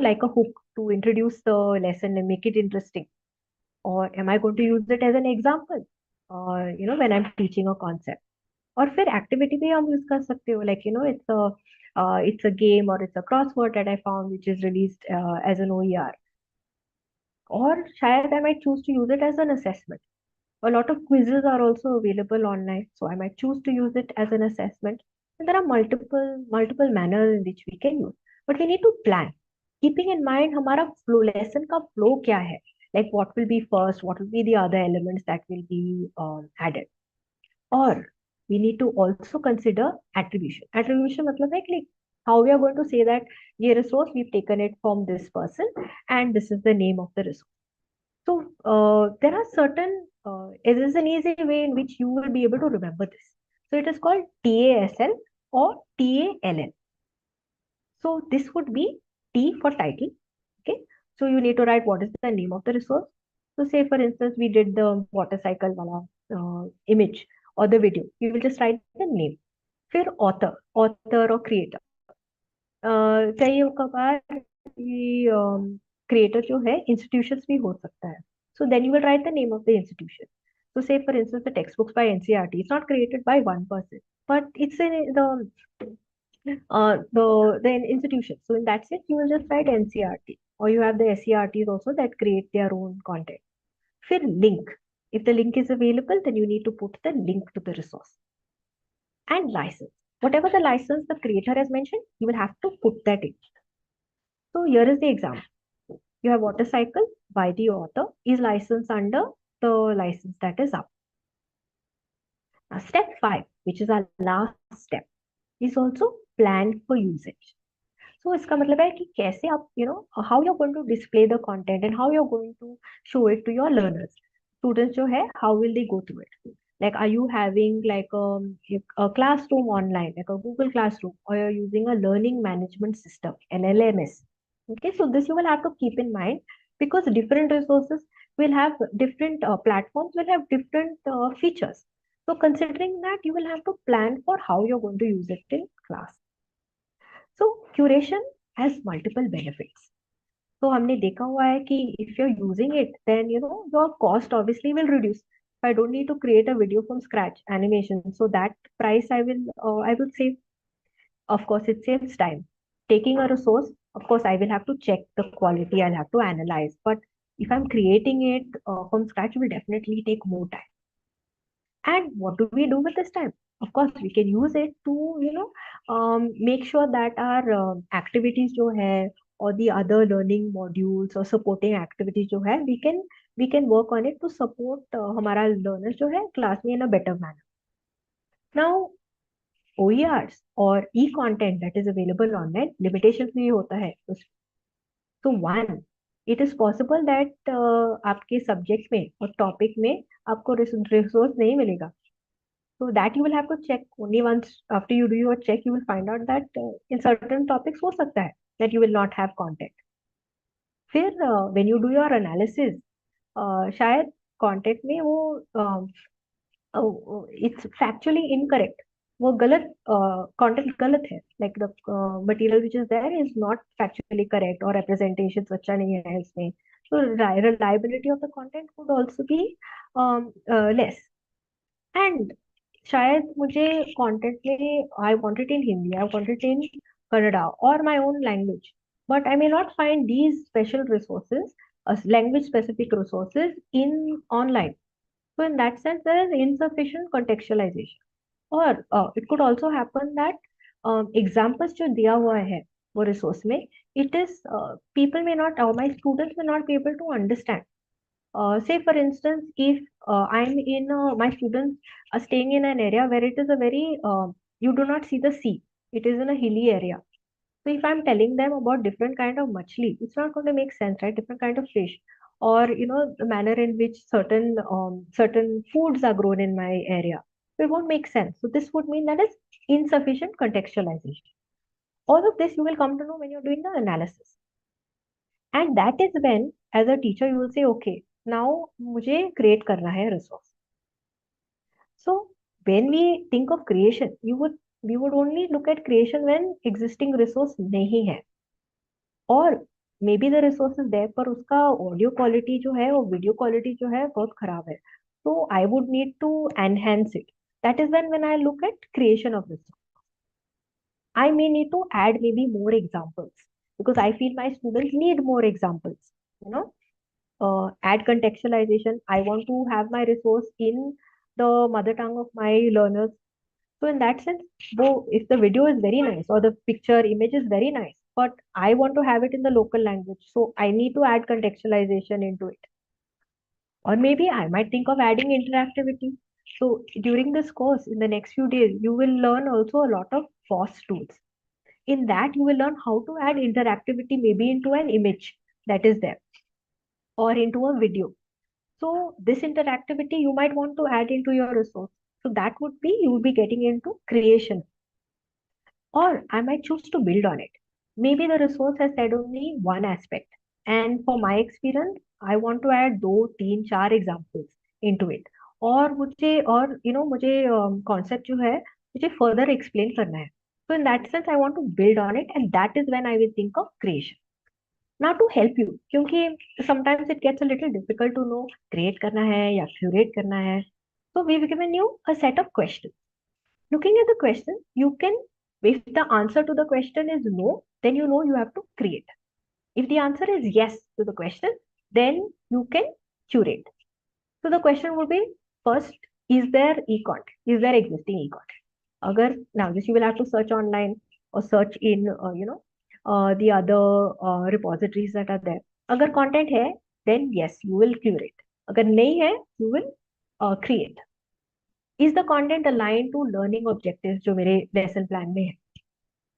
like a hook to introduce the lesson and make it interesting, or am I going to use it as an example, or when I'm teaching a concept. और फिर activity भी हम use कर सकते हो, like it's a game or it's a crossword that I found which is released as an OER, Or शायद I might choose to use it as an assessment. A lot of quizzes are also available online, so I might choose to use it as an assessment. And there are multiple manners in which we can use, but we need to plan, keeping in mind हमारा flow lesson का flow क्या है, like what will be first, what will be the other elements that will be added. Or we need to also consider attribution. Attribution मतलब है कि like how we are going to say that ये resource we've taken it from this person and this is the name of the resource. So there are certain, it is an easy way in which you will be able to remember this. So it is called TASL or TALL. So this would be T for title. Okay. So you need to write what is the name of the resource. So say for instance, we did the water cycle wala image or the video. You will just write the name. फिर author or creator. कई बार ये creator जो है institutions भी हो सकता है. So then you will write the name of the institution. So say for instance the textbooks by NCERT. It's not created by one person, but it's in the institution. So in that sense, you will just write NCERT, or you have the SCRTs also that create their own content. फिर link. If the link is available, then you need to put the link to the resource. And license. Whatever the license the creator has mentioned, you will have to put that in. So here is the example. You have water cycle by the author is licensed under the license that is up. Now, step 5, which is our last step, is also plan for usage. So इसका मतलब है कि कैसे आप how you're going to display the content and how you're going to show it to your learners. Students जो है, how will they go through it? Like, are you having like a classroom online, like a Google Classroom, or you're using a learning management system, an LMS? Okay, so this you will have to keep in mind, because different resources will have different platforms will have different features. So considering that, you will have to plan for how you're going to use it in class. So curation has multiple benefits. So हमने देखा हुआ है कि if you're using it, then your cost obviously will reduce. If I don't need to create a video from scratch, animation, so that price I will save. Of course, it saves time. Taking a resource, of course, I will have to check the quality. I'll have to analyze. But if I'm creating it from scratch, it will definitely take more time. And what do we do with this time? Of course, we can use it to, make sure that our activities जो है, or the other learning modules or supporting activities जो है, we can work on it to support हमारा learners जो है class में in a better manner. Now, OERs or e-content that is available online, limitations भी होता है. So one, it is possible that आपके subject में और topic में आपको resource नहीं मिलेगा. So that you will have to check only once after you do your check, you will find out that in certain topics हो सकता है that you will not have content. फिर when you do your analysis, शायद content में वो it's factually incorrect. वो गलत content गलत है, like the material which is there is not factually correct or representations अच्छा नहीं है इसमें. So reliability of the content could also be less. And शायद मुझे content में I want it in Hindi, I want it in Kannada or my own language, but I may not find these special resources, language specific resources in online. So in that sense, there is insufficient contextualization. Or it could also happen that examples जो दिया हुआ है वो resource में, it is people may not, or my students may not be able to understand. Say for instance, if I'm in my students are staying in an area where it is a very you do not see the sea, it is in a hilly area. So if I'm telling them about different kind of machli, it's not going to make sense, right? Different kind of fish, or the manner in which certain foods are grown in my area, so it won't make sense. So this would mean that is insufficient contextualization. All of this you will come to know when you're doing the analysis. And that is when, as a teacher, you will say, okay, now मुझे create करना है resource. So when we think of creation, we would only look at creation when existing resource नहीं है, और maybe the resource is there पर उसका audio quality जो है और video quality जो है बहुत खराब है. So I would need to enhance it. That is when I look at creation of resource. I may need to add maybe more examples because I feel my students need more examples. You know, add contextualization. I want to have my resource in the mother tongue of my learners. So in that sense, though if the video is very nice or the picture image is very nice, but I want to have it in the local language, so I need to add contextualization into it. Or maybe I might think of adding interactivity. So during this course, in the next few days, you will learn also a lot of FOSS tools. In that, you will learn how to add interactivity maybe into an image that is there or into a video. So this interactivity you might want to add into your resource. So that would be you would be getting into creation. Or I might choose to build on it. Maybe the resource has said only one aspect. And for my experience, I want to add दो तीन चार examples into it. और मुझे concept जो है मुझे further explain करना है. So in that sense, I want to build on it, and that is when I will think of creation. Now to help you, क्योंकि sometimes it gets a little difficult to know create करना है या curate करना है. So we've given you a set of questions. Looking at the question, you can, if the answer to the question is no, then you know you have to create. If the answer is yes to the question, then you can curate. So the question would be first, is there e-content? Is there existing e-content? Now this you will have to search online or search in, the other repositories that are there. Agar content hai, then yes, you will curate. Agar nahi hai, you will create. Is the content aligned to learning objectives जो मेरे lesson plan में है?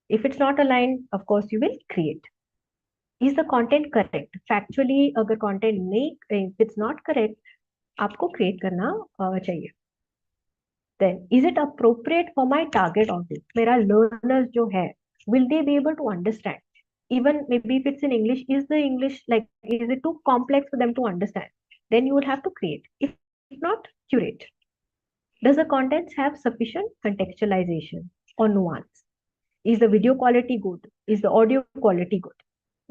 If it's not aligned, of course you will create. Is the content correct? Factually, अगर content नहीं, if it's not correct, आपको create करना चाहिए. Then, is it appropriate for my target audience? मेरा learners जो है, will they be able to understand? Even maybe if it's in English, is the English like, is it too complex for them to understand? Then you would have to create. If not, curate. Does the contents have sufficient contextualization or nuance? Is the video quality good? Is the audio quality good?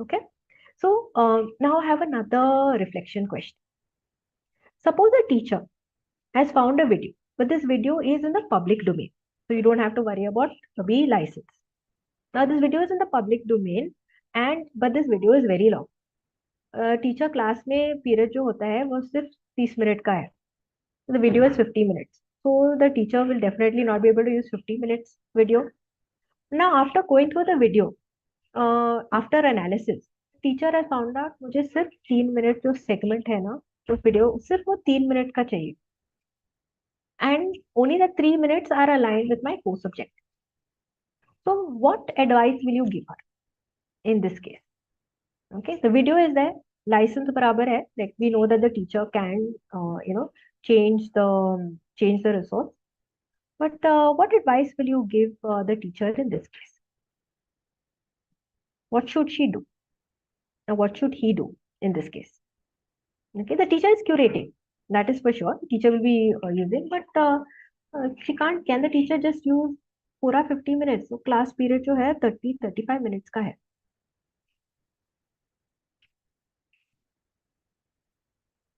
Okay. So now I have another reflection question. Suppose a teacher has found a video, but this video is in the public domain. So you don't have to worry about the license. Now this video is in the public domain, but this video is very long. Teacher class में period जो होता है वो सिर्फ 30 minute का है. The video is 50 minutes. So the teacher will definitely not be able to use 50 minutes video. Now after going through the video, after analysis, teacher has found out मुझे सिर्फ 3 मिनट जो segment है ना, जो video सिर्फ वो 3 minute का चाहिए. And only the 3 minutes are aligned with my course objective. So what advice will you give her in this case? Okay, the video is there, license बराबर है, like we know that the teacher can, change the resource. But what advice will you give the teacher in this case? What should she do? Now, what should he do in this case? Okay, the teacher is curating. That is for sure. The teacher will be using, but she can't. Can the teacher just use पूरा 50 minutes? So class period जो है 35 minutes का है.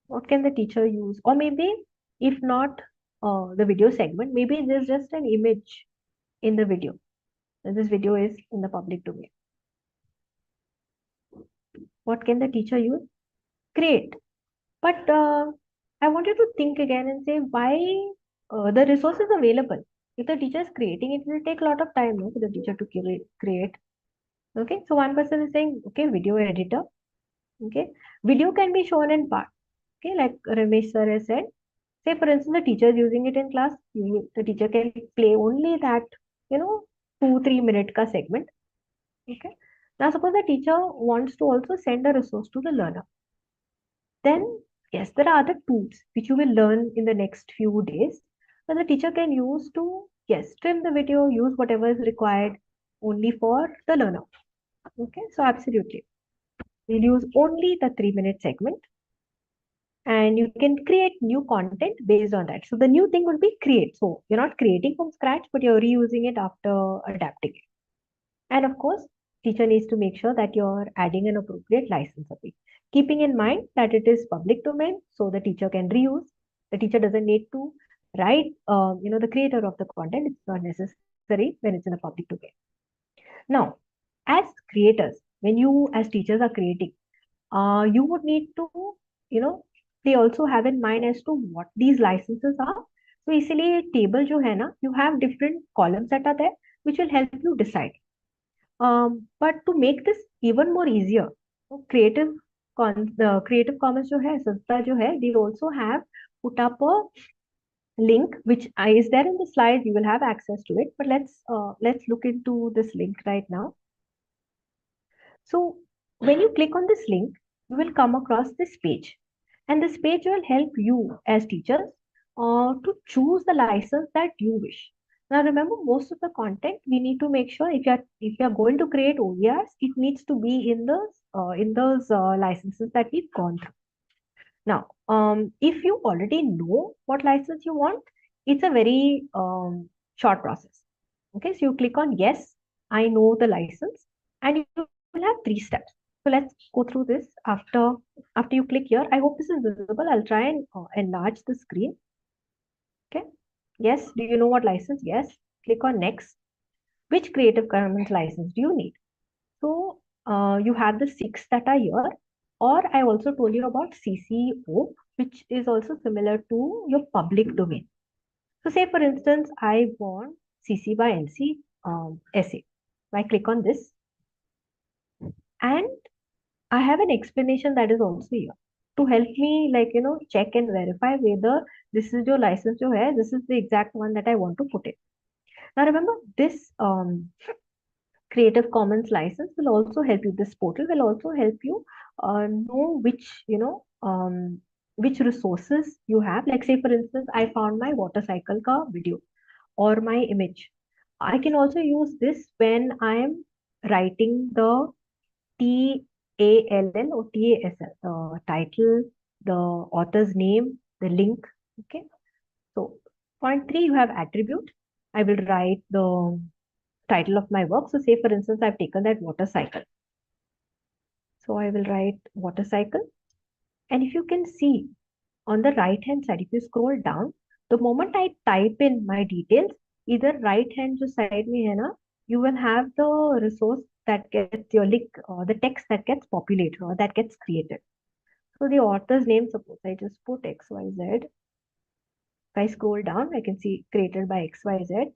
What can the teacher use? Or maybe if not the video segment, maybe there's just an image in the video. And this video is in the public domain. What can the teacher use? Create. But I wanted to think again and say why the resource is available. If the teacher is creating it, will take a lot of time for the teacher to create. Okay, so one person is saying, okay, video editor. Okay, video can be shown in part. Okay, like Ramesh sir has said. Say for instance, the teacher is using it in class. The teacher can play only that, 2-3 minute ka segment. Okay. Now suppose the teacher wants to also send a resource to the learner. Then yes, there are other tools which you will learn in the next few days. But the teacher can use to, yes, trim the video, use whatever is required only for the learner. Okay, so absolutely. We'll use only the 3-minute segment. And you can create new content based on that. So the new thing will be create. So you're not creating from scratch, but you're reusing it after adapting it. And of course, teacher needs to make sure that you're adding an appropriate license of it. Keeping in mind that it is public domain, so the teacher can reuse. The teacher doesn't need to write, the creator of the content. It's not necessary when it's in a public domain. Now, as creators, when you as teachers are creating, you would need to they also have in mind as to what these licenses are. So इसीलिए table जो है ना, you have different columns that are there which will help you decide. But to make this even more easier, so the Creative Commons जो है, संस्था जो है, they also have put up a link which is there in the slide. You will have access to it, but let's look into this link right now. So when you click on this link, you will come across this page, and this page will help you as teachers to choose the license that you wish. Now remember, most of the content we need to make sure if you are going to create OERs, it needs to be in those licenses that we've gone through. Now, if you already know what license you want, it's a very short process. Okay, so you click on yes, I know the license, and you will have 3 steps. So let's go through this after you click here. I hope this is visible. I'll try and enlarge the screen. Okay. Yes, do you know what license? Yes. Click on next. Which Creative Commons license do you need? So you have the 6 that are here, or I also told you about CC-BY, which is also similar to your public domain. So say for instance, I want CC by NC essay. So I click on this, and I have an explanation that is also here to help me, check and verify whether this is your license this is the exact one that I want to put in. Now remember, this Creative Commons license will also help you. This portal will also help you know which resources you have. Like say for instance, I found my water cycle ka video or my image. I can also use this when I am writing the TALL or TASL, the title, the author's name, the link. Okay. So point 3, you have attribute. I will write the title of my work. So say for instance, I've taken that water cycle. So I will write water cycle. And if you can see on the right hand side, if you scroll down, the moment I type in my details, either right hand side mein hai na, you will have the resource that gets your link, the text that gets populated or that gets created. So the author's name, suppose I just put XYZ. If I scroll down, I can see created by XYZ.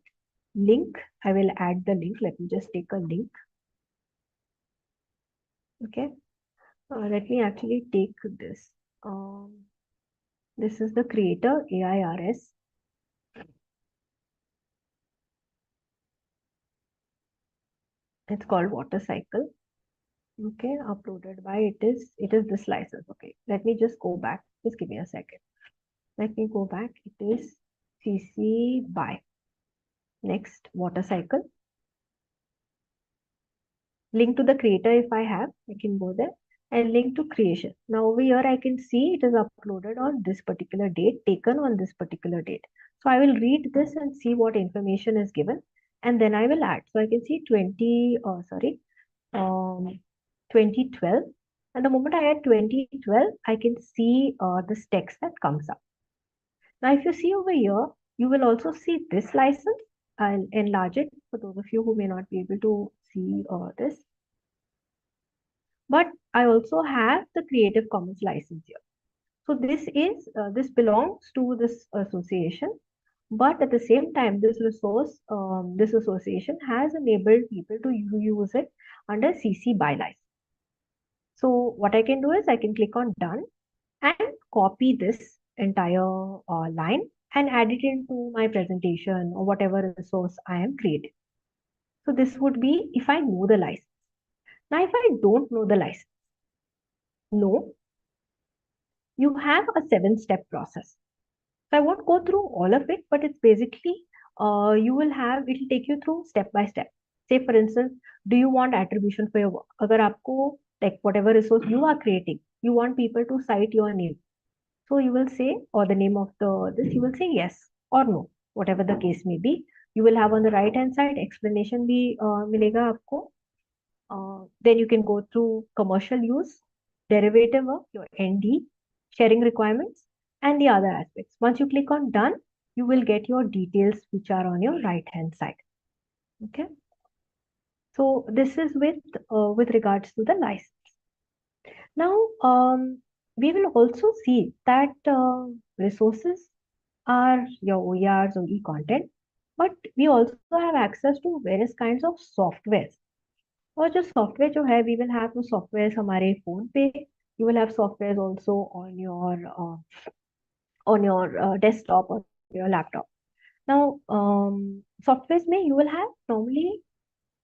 Link, I will add the link. Let me just take a link. Okay. Let me actually take this. This is the creator, AIRS. It's called water cycle. Okay, uploaded by it is this license. Okay, let me just go back. Just give me a second. Let me go back. It is CC-BY. Next, water cycle. Link to the creator if I have, I can go there, and link to creation. Now over here I can see it is uploaded on this particular date, taken on this particular date. So I will read this and see what information is given, and then I will add. So I can see 2012, and the moment I add 2012, I can see this text that comes up. Now if you see over here, you will also see this license. I'll enlarge it for those of you who may not be able to see this. But I also have the Creative Commons license here. So this belongs to this association, but at the same time, this association has enabled people to use it under CC-BY license. So what I can do is I can click on done and copy this entire line and add it into my presentation or whatever resource I am creating. So this would be if I know the license. Now, if I don't know the license, no, you have a 7-step process. So I won't go through all of it, but it's basically it will take you through step by step. Say for instance, do you want attribution for your work? Agar aapko, like whatever resource you are creating, you want people to cite your name. So you will say, or the name of this, you will say yes or no, whatever the case may be. You will have on the right hand side explanation bhi milega aapko. Then you can go through commercial use, derivative work, your ND, sharing requirements, and the other aspects. Once you click on done, you will get your details which are on your right hand side. Okay. So this is with regards to the license. Now, we will also see that resources are your OERs or e-content, but we also have access to various kinds of softwares. और जो software जो है, we will have वो software हमारे phone पे, you will have softwares also on your desktop or your laptop. Now, softwares में you will have normally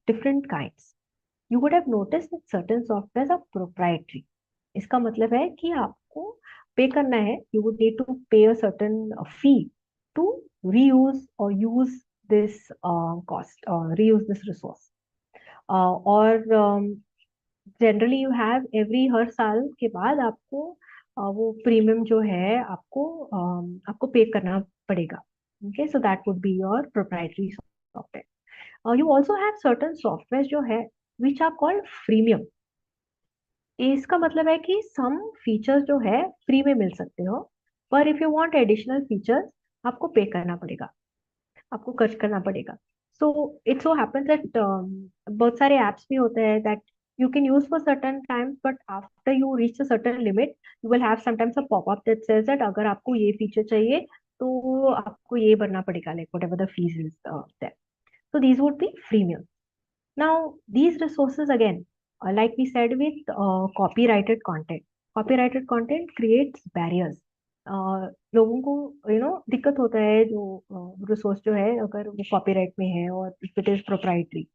different kinds. You would have noticed that certain softwares are proprietary. इसका मतलब है कि आपको पे करना है, you would need to pay a certain fee to reuse or use this cost or reuse this resource. और generally you have every हर साल के बाद आपको वो प्रीमियम जो है आपको पे करना पड़ेगा. Okay, so that would be your proprietary software. You also have certain software जो है विच आर कॉल्ड फ्रीमियम. इसका मतलब है कि सम फीचर्स जो है फ्री में मिल सकते हो, पर if you want additional features आपको पे करना पड़ेगा, आपको खर्च करना पड़ेगा. So it so happens that बहुत सारे एप्स भी होते हैं that you can use for certain times, but after you reach a certain limit you will have sometimes a pop-up that says that अगर आपको ये फीचर चाहिए तो आपको ये भरना पड़ेगा, like whatever the fees is there. So these would be freemium. Now these resources again, like we said with copyrighted content creates barriers. लोगों को दिक्कत होता है जो रिसोर्स जो है अगर वो कॉपीराइट में है और if it is proprietary.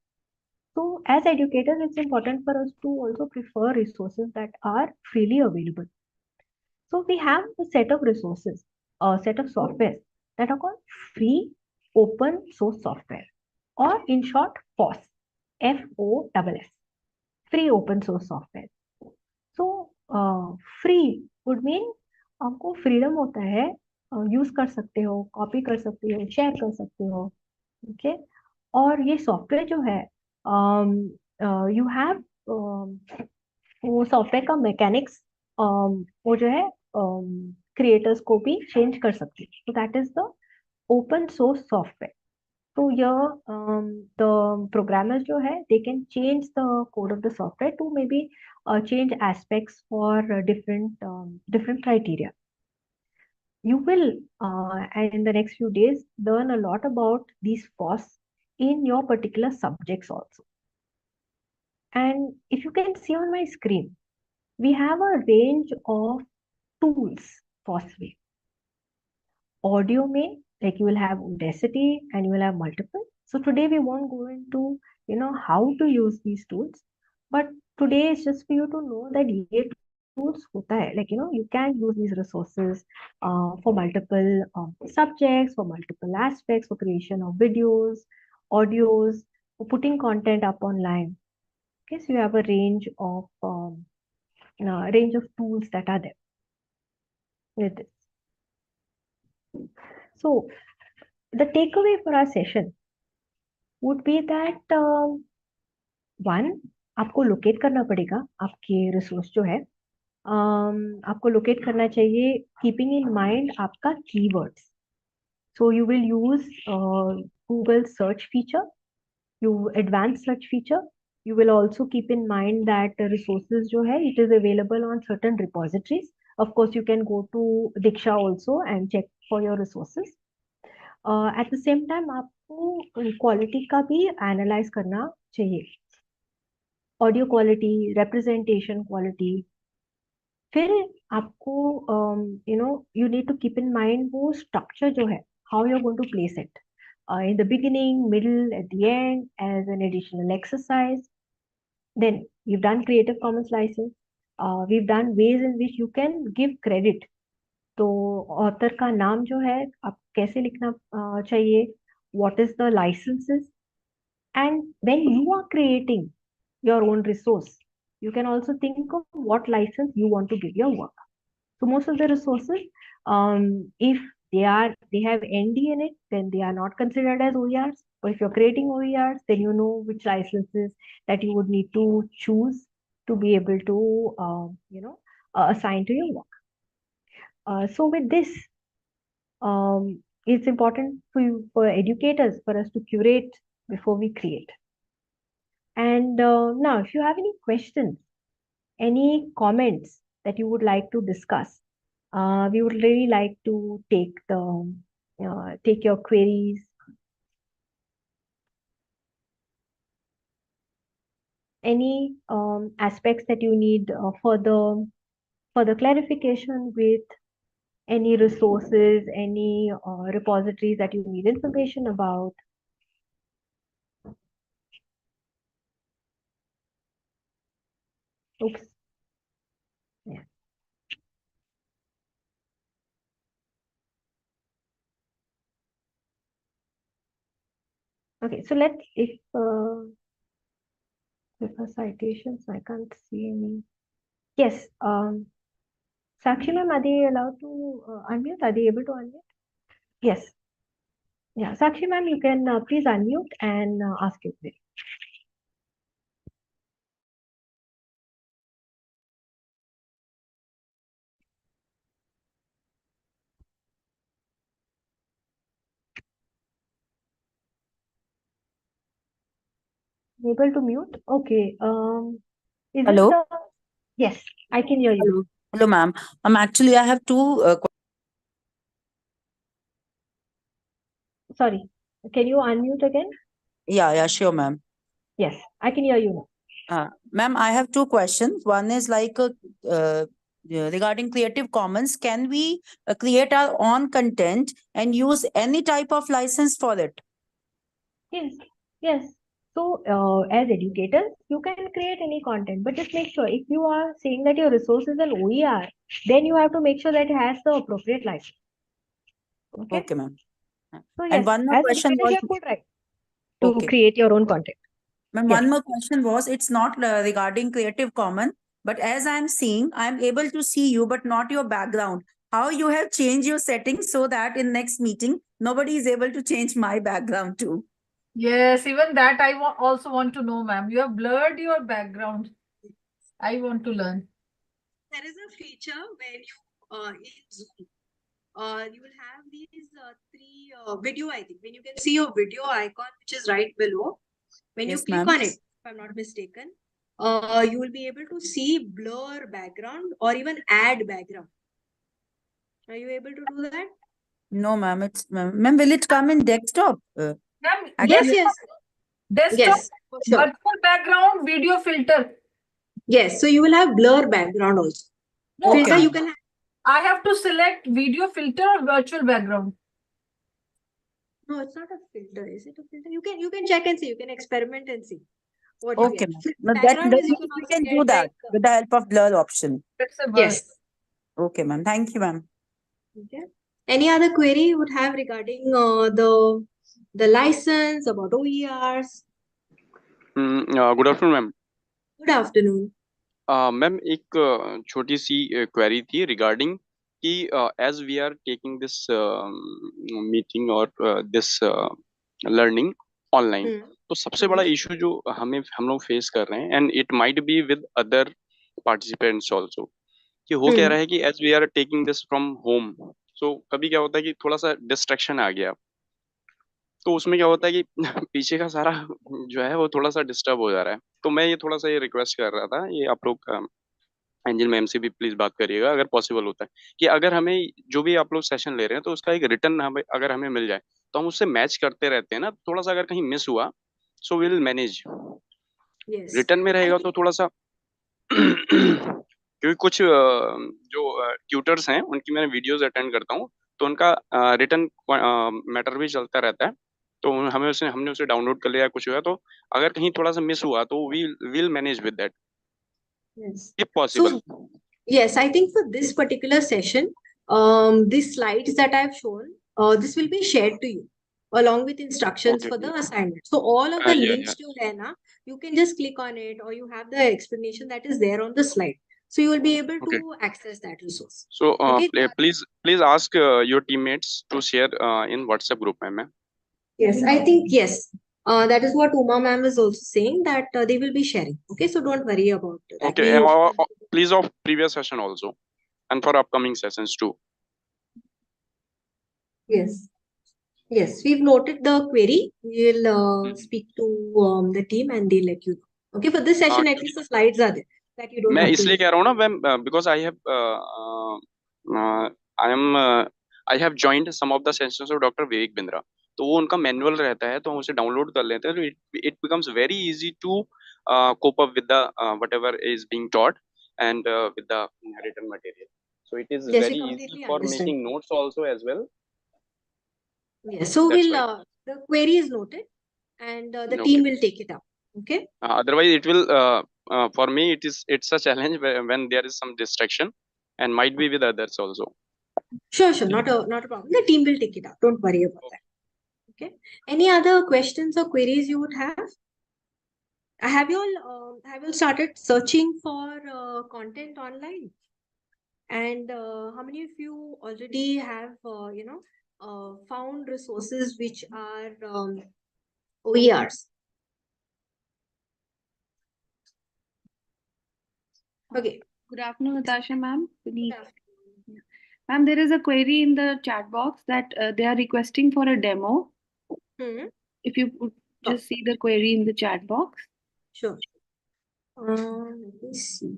So as educators, it's important for us to also prefer resources that are freely available. So we have a set of resources, a set of software that are called free open source software, or in short FOSS, FOSS, free open source software. So free would mean आपको freedom होता है, use कर सकते हो, copy कर सकते हो, share कर सकते हो. ओके, और ये सॉफ्टवेयर जो है यू हैव वो सॉफ्टवेयर का मैकेनिक्स वो जो है क्रिएटर्स को भी चेंज कर सकते हैं. तो that is the open source software. तो यह द प्रोग्रामर्स जो है they can change the code of the software to maybe change aspects for different criteria. You will and in the next few days learn a lot about these FOSS in your particular subjects also. And if you can see on my screen, we have a range of tools FOSS में. Audio में, like you will have Audacity and you will have multiple. So today we won't go into how to use these tools, but today is just for you to know that ये tools होता है, like you can use these resources for multiple subjects, for multiple aspects, for creation of videos, audios, for putting content up online. Okay, so you have a range of tools that are there with this. So the takeaway for our session would be that one, आपको locate करना पड़ेगा आपके resource जो है. आपको locate करना चाहिए keeping in mind आपका keywords. So you will use Google search feature, you advance search feature. You will also keep in mind that resources जो है it is available on certain repositories. Of course, you can go to Diksha also and check for your resources. At the same time आपको quality का भी analyse करना चाहिए, audio quality, representation quality. फिर आपको you need to keep in mind वो structure जो है, how you are going to place it in the beginning, middle, at the end as an additional exercise. Then we've done Creative Commons license. We've done ways in which you can give credit. तो author का नाम जो है आप कैसे लिखना चाहिए, what is the licenses, and when you are creating your own resource, you can also think of what license you want to give your work. So most of the resources, if they have ND in it, then they are not considered as OERs. But if you're creating OERs, then you know which licenses that you would need to choose to be able to assign to your work. So with this, it's important for educators for us to curate before we create. And now, if you have any questions, any comments, that you would like to discuss. We would really like to take your queries. Any aspects that you need further clarification with, any resources, any repositories that you need information about. Oops. Yeah. Okay, so let's, if citations, I can't see any. Yes, Sakshi ma'am, are they allowed to unmute? Are they able to unmute? Yes. Yeah, Sakshi ma'am, you can please unmute and ask your query. Able to mute? Okay. Is this Hello. the? Yes, I can hear you. Hello. Hello, ma'am. Actually, I have two. Sorry. Can you unmute again? Yeah, sure, ma'am. Yes, I can hear you now. Ma'am, I have two questions. One is regarding Creative Commons. Can we create our own content and use any type of license for it? Yes, yes. So, as educators, you can create any content, but just make sure if you are saying that your resource is an OER, then you have to make sure that it has the appropriate license. Okay. Okay, ma'am. So And yes, one more as question educators, you was. have full right to Okay. create your own content. Ma'am, Yes. one more question was, it's not regarding Creative Commons, but as I'm seeing, I'm able to see you, but not your background. How you have changed your settings so that in next meeting, nobody is able to change my background too. Yes, even that I also want to know, ma'am. You have blurred your background. I want to learn. There is a feature where you in Zoom, you will have these three video, I think. When you can see your video icon, which is right below, when Yes, you click ma'am. on it, if I'm not mistaken, you will be able to see blur background or even add background. Are you able to do that? No, ma'am. Ma'am, will it come in desktop? Ma'am, Yes, yes. desktop, Yes, for sure. virtual background, video filter. Yes, so you will have blur background also. No, Filter Okay. you can have. I have to select video filter or virtual background. No, it's not a filter. Is it a filter? You can check and see. You can experiment and see what you Okay, get. ma'am. No, Background that is you means can we also can get do that like with the help of blur option. That's a yes. Okay, ma'am. Thank you, ma'am. Okay. Any other query you would have regarding the license about OERs? Good afternoon ma'am. Good afternoon. Ma'am एक छोटी सी query थी regarding कि as we are taking this meeting और this learning online, तो सबसे बड़ा issue जो हम लोग फेस कर रहे हैं, and it might be with other participants also, कि हो क्या रहा है कि as we are taking this from home, so कभी क्या होता है कि थोड़ा सा डिस्ट्रैक्शन आ गया, तो उसमें क्या होता है कि पीछे का सारा जो है वो थोड़ा सा डिस्टर्ब हो जा रहा है। तो मैं ये थोड़ा सा ये रिक्वेस्ट कर रहा था, ये आप लोग एंजल मैम से भी प्लीज बात करिएगा अगर पॉसिबल होता है, कि अगर हमें जो भी आप लोग सेशन ले रहे हैं तो उसका एक रिटर्न हमें अगर हमें मिल जाए तो हम उससे मैच करते रहते हैं ना, थोड़ा सा अगर कहीं मिस हुआ सो विल मैनेज। रिटर्न में रहेगा तो थोड़ा सा क्योंकि कुछ जो ट्यूटर्स हैं उनकी मैं वीडियोस अटेंड करता हूँ, तो उनका रिटर्न मैटर भी चलता रहता है, तो हमने उसे डाउनलोड कर लिया, कुछ हुआ तो अगर कहीं थोड़ा सा मिस हुआ तो we will manage with that if possible. So, yes, I think for this particular session, these slides that I've shown, this will be shared to you along with instructions for the assignment. So all of the links to Lena, you can just click on it, or you have the explanation that is there on the slide. So you will be able to access that resource. So please ask your teammates to share in WhatsApp group, ma'am. Yes, I think yes. That is what Uma ma'am is also saying, that they will be sharing. Okay, so don't worry about that. Okay, please of previous session also, and for upcoming sessions too. Yes. Yes, we've noted the query. We'll speak to the team and they'll let you know. Okay, for this session, at least the slides are there. that you don't मैं have to इसलिए use. कह रहा हूँ ना मैं because I have joined some of the sessions of Dr. Vivek Bindra. तो वो उनका मैनुअल रहता है तो हम उसे डाउनलोड कर लेते हैं तो it becomes very easy to cope up with the whatever is being taught and with the written material. So it is Yes, we very completely easy for understand. making notes also as well. Yes, so That's we'll why. the query is noted and the Okay. team will take it up. Okay. Otherwise, it will for me it's a challenge when there is some distraction and might be with others also. Sure, not a problem. The team will take it up. Don't worry about that. Okay. Any other questions or queries you would have? Have you all started searching for content online? And how many of you already have found resources which are OERs? Okay. Good afternoon, Natasha ma'am. Good Good evening. afternoon. Ma'am, there is a query in the chat box that they are requesting for a demo. If you could just see the query in the chat box. Sure. Let me see.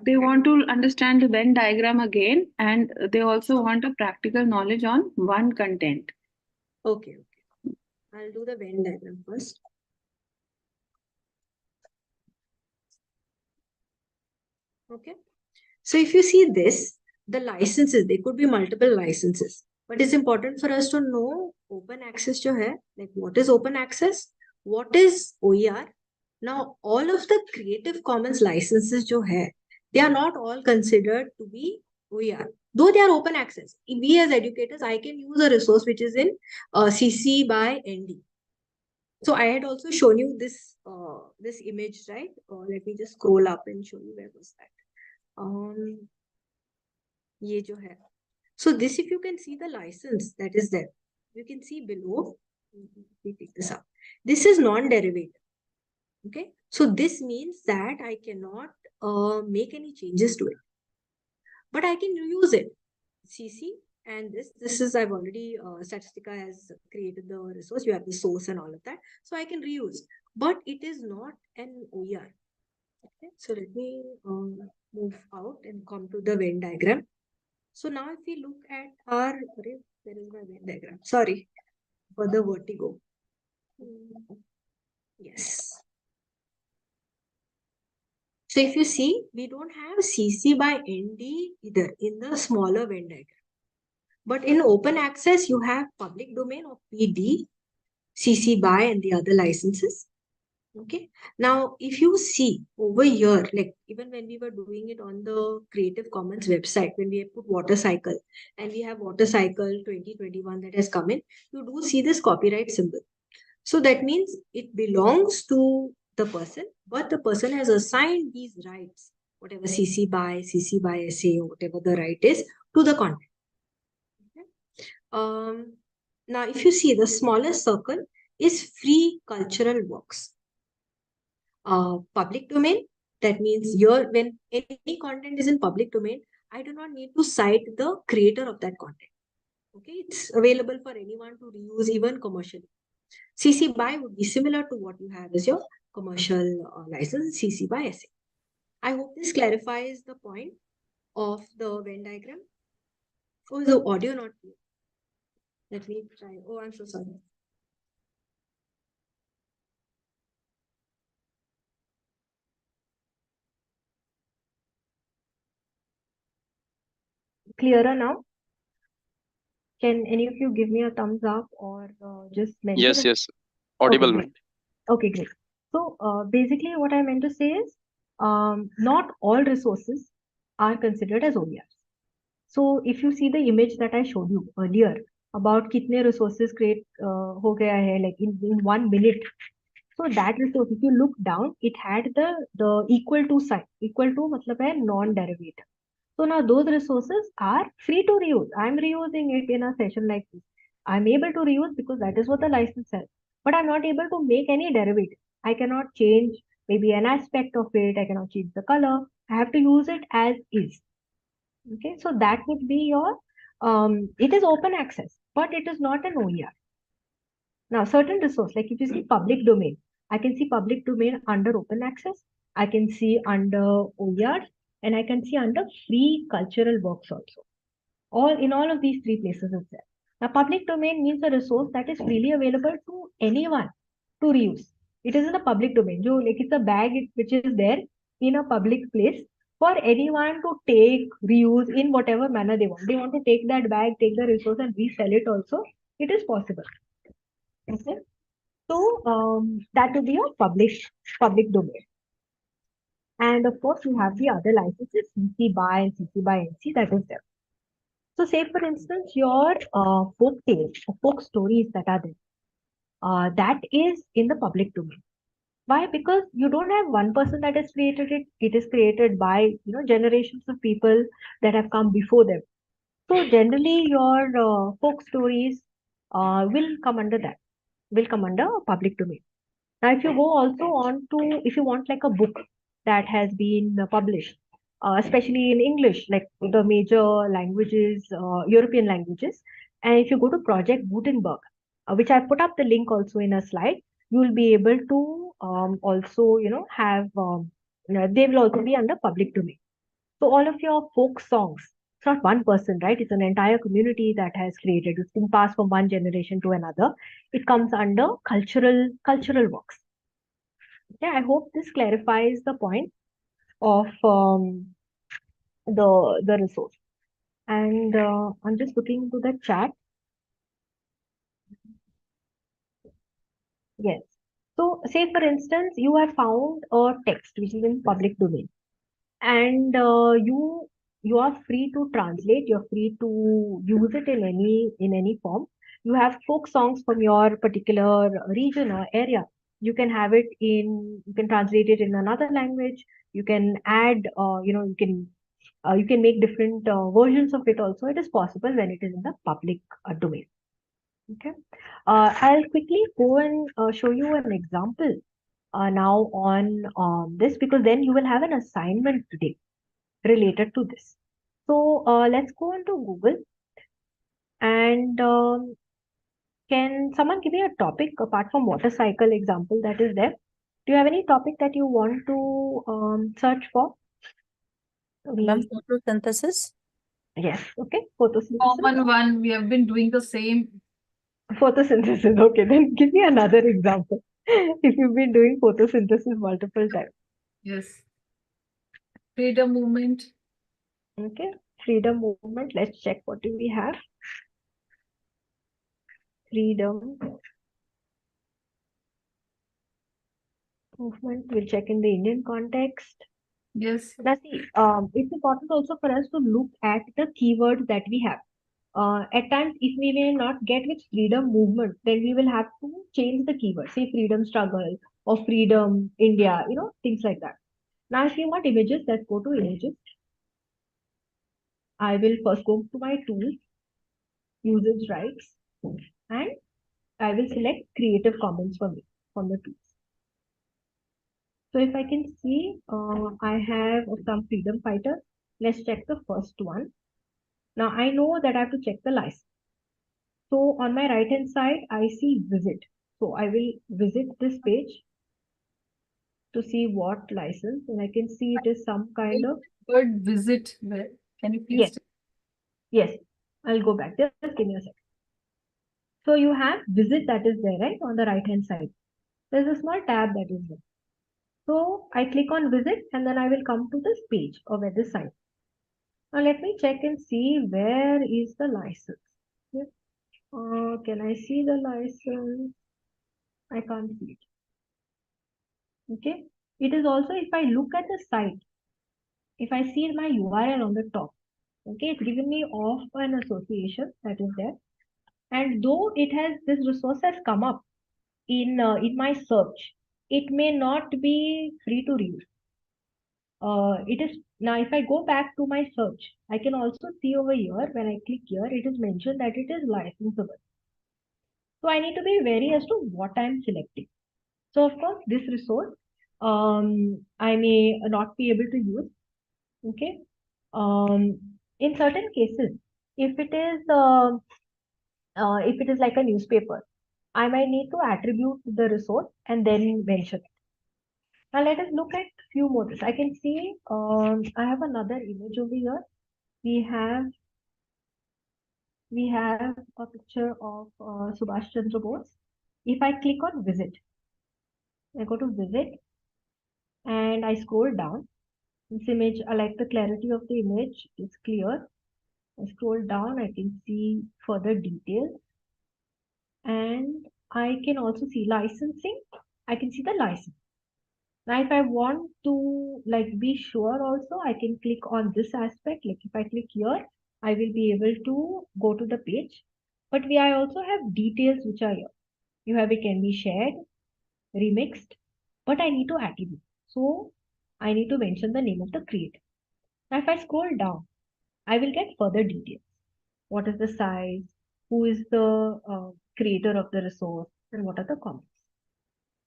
They want to understand the Venn diagram again, and they also want a practical knowledge on one content. Okay. I'll do the Venn diagram first. Okay. So if you see this, the licenses, there could be multiple licenses, but it's important for us to know open access jo hai, like what is open access, what is OER. Now, all of the Creative Commons licenses jo hai, they are not all considered to be OER, though they are open access. We as educators, I can use a resource which is in CC by ND. So I had also shown you this this image, right? Let me just scroll up and show you where was that. ये जो है. So this, if you can see the license that is there, you can see below. Let me pick this up. This is non-derivative. Okay. So this means that I cannot make any changes to it, but I can reuse it. CC and this is I've already Statistica has created the resource. You have the source and all of that, so I can reuse. But it is not an OER. Okay. So let me move out and come to the Venn diagram. So now if we look at our, where is my Venn diagram? Sorry for the vertigo. Yes. So if you see, we don't have CC by ND either in the smaller Venn diagram. But in open access, you have public domain of PD, CC by and the other licenses. Okay. Now, if you see over here, like even when we were doing it on the Creative Commons website, when we have put water cycle and we have water cycle 2021 that has come in, you do see this copyright symbol. So that means it belongs to the person, but the person has assigned these rights, whatever CC by SA, or whatever the right is, to the content. Okay. Now, if you see the smallest circle is free cultural works. Public domain, that means here when any content is in public domain, I do not need to cite the creator of that content. Okay, it's available for anyone to reuse even commercially. CC by would be similar to what you have as your commercial license, CC by SA. I hope this clarifies the point of the Venn diagram. Oh, is the audio not clear? Let me try. Oh, I'm so sorry. Clearer now? Can any of you give me a thumbs up or just mention? Yes. Audible. Okay, great. Okay, great. So basically what I meant to say is not all resources are considered as OERs. So if you see the image that I showed you earlier about kitne resources create ho gaya hai, like in 1 minute. So that resource, if you look down, it had the equal to sign. Equal to matlab hai non-derivative. So now those resources are free to reuse. I'm reusing it in a session like this. I'm able to reuse because that is what the license says. But I'm not able to make any derivative. I cannot change maybe an aspect of it. I cannot change the color. I have to use it as is. Okay, so that would be your, it is open access, but it is not an OER. Now, certain resource, like if you see public domain, I can see public domain under open access. I can see under OERs, and I can see under free cultural works also. In all of these three places it's there. Now, public domain means a resource that is freely available to anyone to reuse. It is in the public domain. So, like it's a bag which is there in a public place for anyone to take, reuse in whatever manner they want. They want to take that bag, take the resource and resell it also. It is possible. Okay. So that would be a public domain. And of course, you have the other licenses, CC BY and CC BY NC, that is there. So say for instance, your folk tales, folk stories that are there, that is in the public domain. Why? Because you don't have one person that has created it. It is created by generations of people that have come before them. So generally, your folk stories will come under that, will come under public domain. Now, if you go also on to, if you want like a book that has been published, especially in English, like the major languages, European languages, and if you go to Project Gutenberg, which I put up the link also in a slide, you will be able to also, have, they will also be under public domain. So all of your folk songs, it's not one person, right? It's an entire community that has created. It's been passed from one generation to another. It comes under cultural works. Okay, I hope this clarifies the point of the resource. And I'm just looking into the chat. Yes. So say for instance, you have found a text which is in public domain, and you are free to translate. You're free to use it in any form. You have folk songs from your particular region or area. You can have it in. You can translate it in another language. You can add. You can make different versions of it also. It is possible when it is in the public domain. Okay. I'll quickly go and show you an example now on this, because then you will have an assignment today related to this. So let's go on to Google, and can someone give me a topic apart from water cycle example that is there? Do you have any topic that you want to search for? Photosynthesis. Yes. Okay. Photosynthesis. Common one. We have been doing the same. Photosynthesis. Okay, then give me another example. If you've been doing photosynthesis multiple times. Yes. Freedom movement. Okay. Freedom movement. Let's check what do we have. Freedom movement. We'll check in the Indian context. Yes. Now see, it's important also for us to look at the keywords that we have. At times, if we may not get with freedom movement, then we will have to change the keyword. Say freedom struggle or freedom India, things like that. Now, if you want images, let's go to images. I will first go to my tools, usage rights, and I will select Creative Commons from the tools. So if I can see, I have some freedom fighter. Let's check the first one. Now I know that I have to check the license. So on my right hand side, I see visit. So I will visit this page to see what license, and I can see it is some kind of word visit. Where can you please? Yes, I'll go back. Just give me a second. So you have visit that is there, right, on the right hand side. There's a small tab that is there. So I click on visit, and then I will come to this page or where this site. Now let me check and see where is the license. Yes. Can I see the license? I can't see it. Okay. It is also, if I look at the site, if I see my URL on the top, okay, it's given me off an association that is there. And though this resource has come up in my search, it may not be free to read. It is now, if I go back to my search, I can also see over here, when I click here, it is mentioned that it is licensable. So I need to be wary as to what I'm selecting. So of course, this resource, I may not be able to use. Okay. In certain cases, if it is like a newspaper, I might need to attribute the resource and then mention it. Now let us look at few more. I can see I have another image over here. We have a picture of Subhash Chandra Bose. If I click on visit, I go to visit and I scroll down. This image, I like the clarity of the image. It's clear. I scroll down, I can see further details. And I can also see licensing. I can see the license. Now, if I want to be sure also, I can click on this aspect. Like if I click here, I will be able to go to the page. But I also have details which are here. It can be shared, remixed, but I need to attribute. So I need to mention the name of the creator. Now, if I scroll down, I will get further details. What is the size? Who is the creator of the resource? And what are the comments?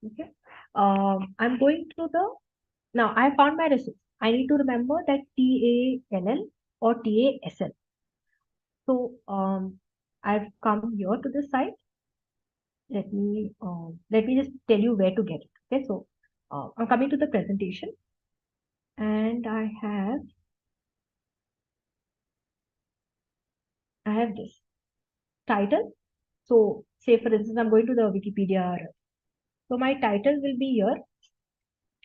Okay. I'm going to now I found my resource. I need to remember that TALL or TASL. So I've come here to this site. Let me just tell you where to get it. Okay, so I'm coming to the presentation, and I have this title. So say for instance, I'm going to the Wikipedia. So my title will be here.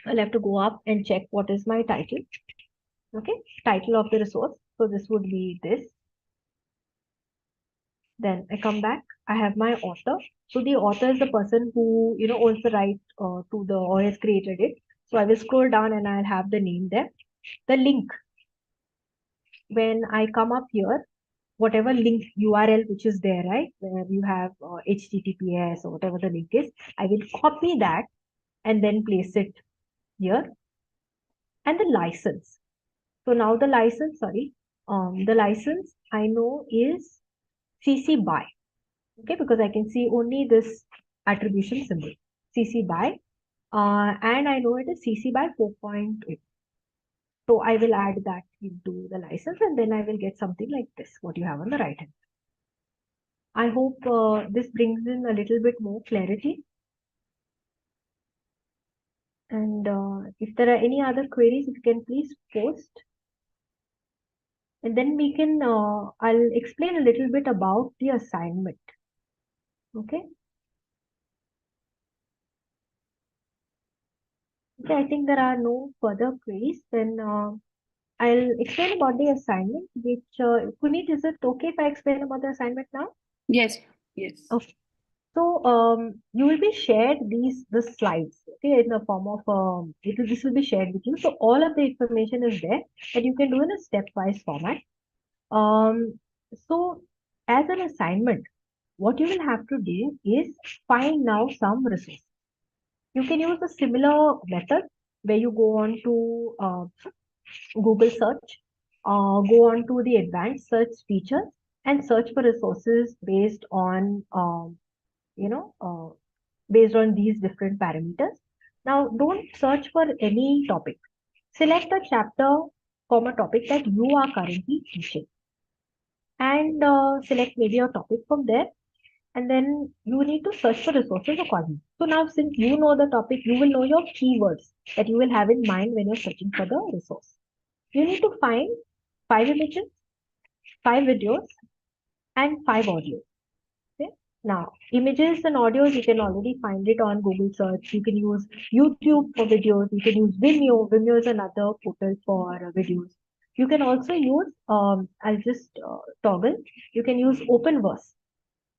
I'll have to go up and check what is my title. Okay, title of the resource. So this would be this. Then I come back. I have my author. So the author is the person who owns the right to the or has created it. So I will scroll down and I'll have the name there. The link. When I come up here, whatever link URL which is there, right, where you have HTTPS or whatever the link is, I will copy that and then place it here. And the license. So now the license, the license I know is CC BY. Okay, because I can see only this attribution symbol, CC BY, and I know it is CC BY 4.8. So I will add that into the license and then I will get something like this, what you have on the right hand. I hope this brings in a little bit more clarity. And if there are any other queries, you can please post. And then we can, I'll explain a little bit about the assignment. Okay. Okay, I think there are no further queries. Then I'll explain about the assignment, which, Puneet, is it okay if I explain about the assignment now? Yes, yes. Okay. So you will be shared the slides, okay, in the form of this will be shared with you. So all of the information is there that you can do in a stepwise format. So as an assignment, what you will have to do is find now some resources. You can use a similar method where you go on to Google search, go on to the advanced search features and search for resources based on based on these different parameters. Now, don't search for any topic. Select a chapter from a topic that you are currently teaching and select maybe a topic from there. And then you need to search for resources accordingly. So now, since you know the topic, you will know your keywords that you will have in mind when you're searching for the resource. You need to find 5 images, 5 videos, and 5 audios. Okay? Now, images and audios, you can already find it on Google search. You can use YouTube for videos. You can use Vimeo. Vimeo is another portal for videos. You can also use, I'll just toggle. You can use Openverse.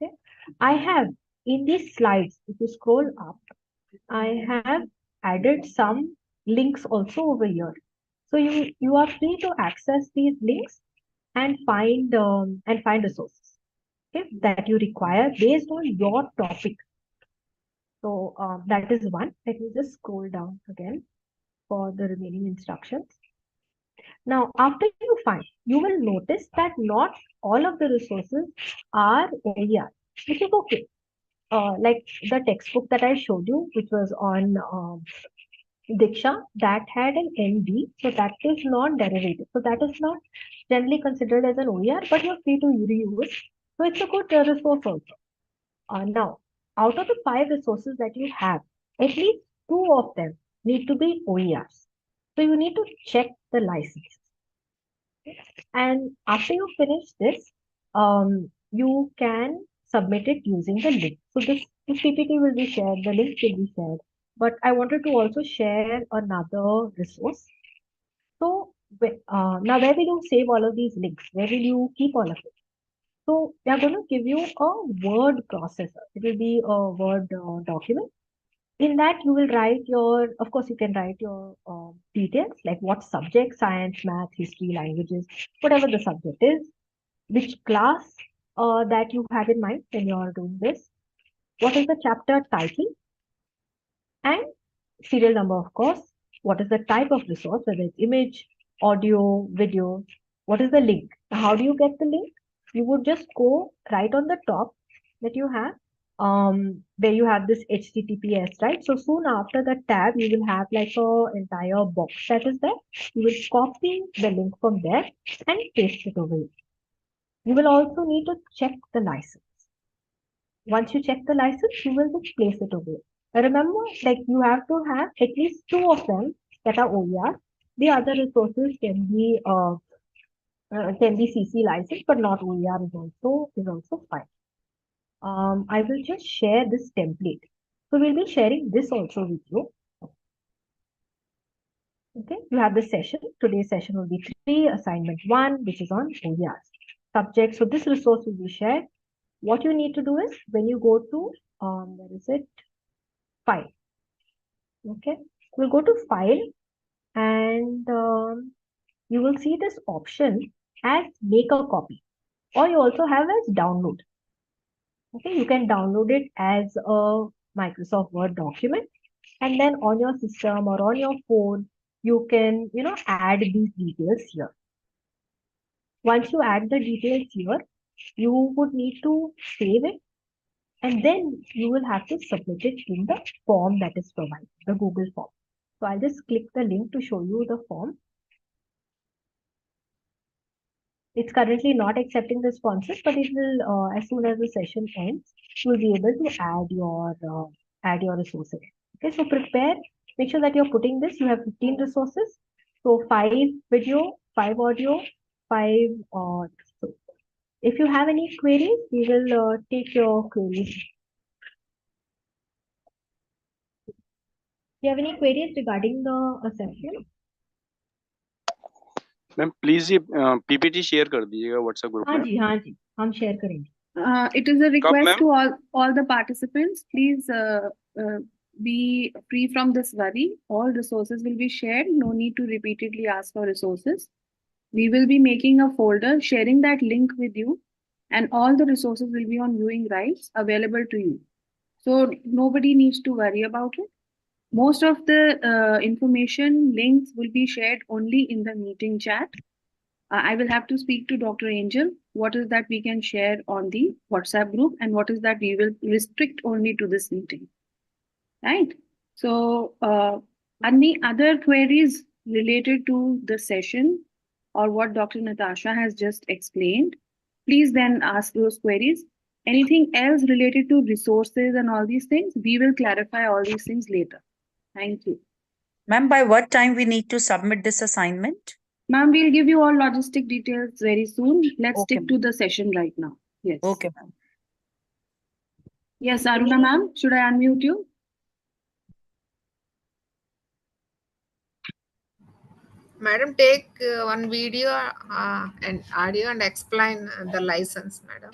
Okay? I have in these slides, if you scroll up, I have added some links also over here. So you are free to access these links and find resources, okay, that you require based on your topic. So that is one. Let me just scroll down again for the remaining instructions. Now, after you find, you will notice that not all of the resources are OER, which is okay. Like the textbook that I showed you, which was on Diksha, that had an ND, so that is non-derivative. So that is not generally considered as an OER, but you're free to reuse. So it's a good resource also. Now, out of the 5 resources that you have, at least 2 of them need to be OERs. So you need to check the license. And after you finish this, you can submit it using the link. So this PPT will be shared, the link will be shared. But I wanted to also share another resource. So now where will you save all of these links? Where will you keep all of it? So we are going to give you a word processor. It will be a Word document. In that, you will write your, of course, you can write your details, like what subject, science, math, history, languages, whatever the subject is, which class that you have in mind when you are doing this, what is the chapter title, and serial number, of course, what is the type of resource, whether it's image, audio, video, what is the link. Now, how do you get the link? You would just go right on the top that you have, where you have this HTTPS, right? So soon after the tab, you will have like a entire box that is there. You will copy the link from there and paste it over here. You will also need to check the license. Once you check the license, you will just place it over here. Remember, like you have to have at least 2 of them that are OER. The other resources can be CC license, but not OER is also fine. I will just share this template. So we'll be sharing this also with you. Okay, you have this session. Today's session will be 3, assignment 1, which is on OERs. Subject. So this resource will be shared. What you need to do is when you go to where is it? File. Okay, we'll go to file, and you will see this option as make a copy, or you also have as download. Okay, you can download it as a Microsoft Word document, and then on your system or on your phone, you can, add these details here. Once you add the details here, you would need to save it, and then you will have to submit it in the form that is provided, the Google form. So I'll just click the link to show you the form. It's currently not accepting responses, but it will, as soon as the session ends, you will be able to add your resources. Okay, so prepare, make sure that you're putting this. You have 15 resources. So 5 video, 5 audio, 5 so if you have any queries, we will take your queries. Do you have any queries regarding the assessment? Ma'am please ये PPT share कर दीजिएगा WhatsApp group में. हाँ जी हम share करेंगे. It is a request ma'am? to all the participants. Please be free from this worry. All resources will be shared. No need to repeatedly ask for resources. We will be making a folder, sharing that link with you, and all the resources will be on viewing rights available to you. So nobody needs to worry about it. Most of the information links will be shared only in the meeting chat. I will have to speak to Dr. Angel. What is that we can share on the WhatsApp group, and what is that we will restrict only to this meeting, right? So any other queries related to the session or what Dr. Natasha has just explained, please then ask those queries. Anything else related to resources and all these things, we will clarify all these things later. Thank you. Ma'am, by what time we need to submit this assignment? Ma'am, we'll give you all logistic details very soon. Let's Okay, stick to the session right now. Yes. Okay, ma'am. Yes, Aruna ma'am, should I unmute you? Madam, take one video and audio and explain the license, madam.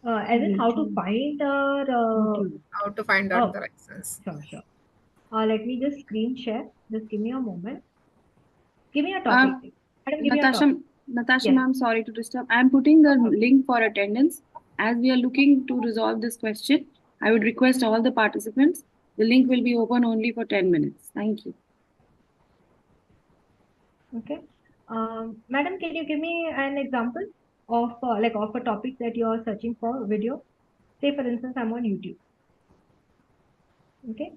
As in how to find How to find out the license. Sure. Let me just screen share. Just give me a moment. Give me a topic. Madam, give me a topic. Natasha Yes. ma'am, sorry to disturb. I am putting the link for attendance. As we are looking to resolve this question, I would request all the participants, the link will be open only for 10 minutes. Thank you. Okay. Madam, can you give me an example of of a topic that you are searching for video? Say for instance, I'm on YouTube. Okay.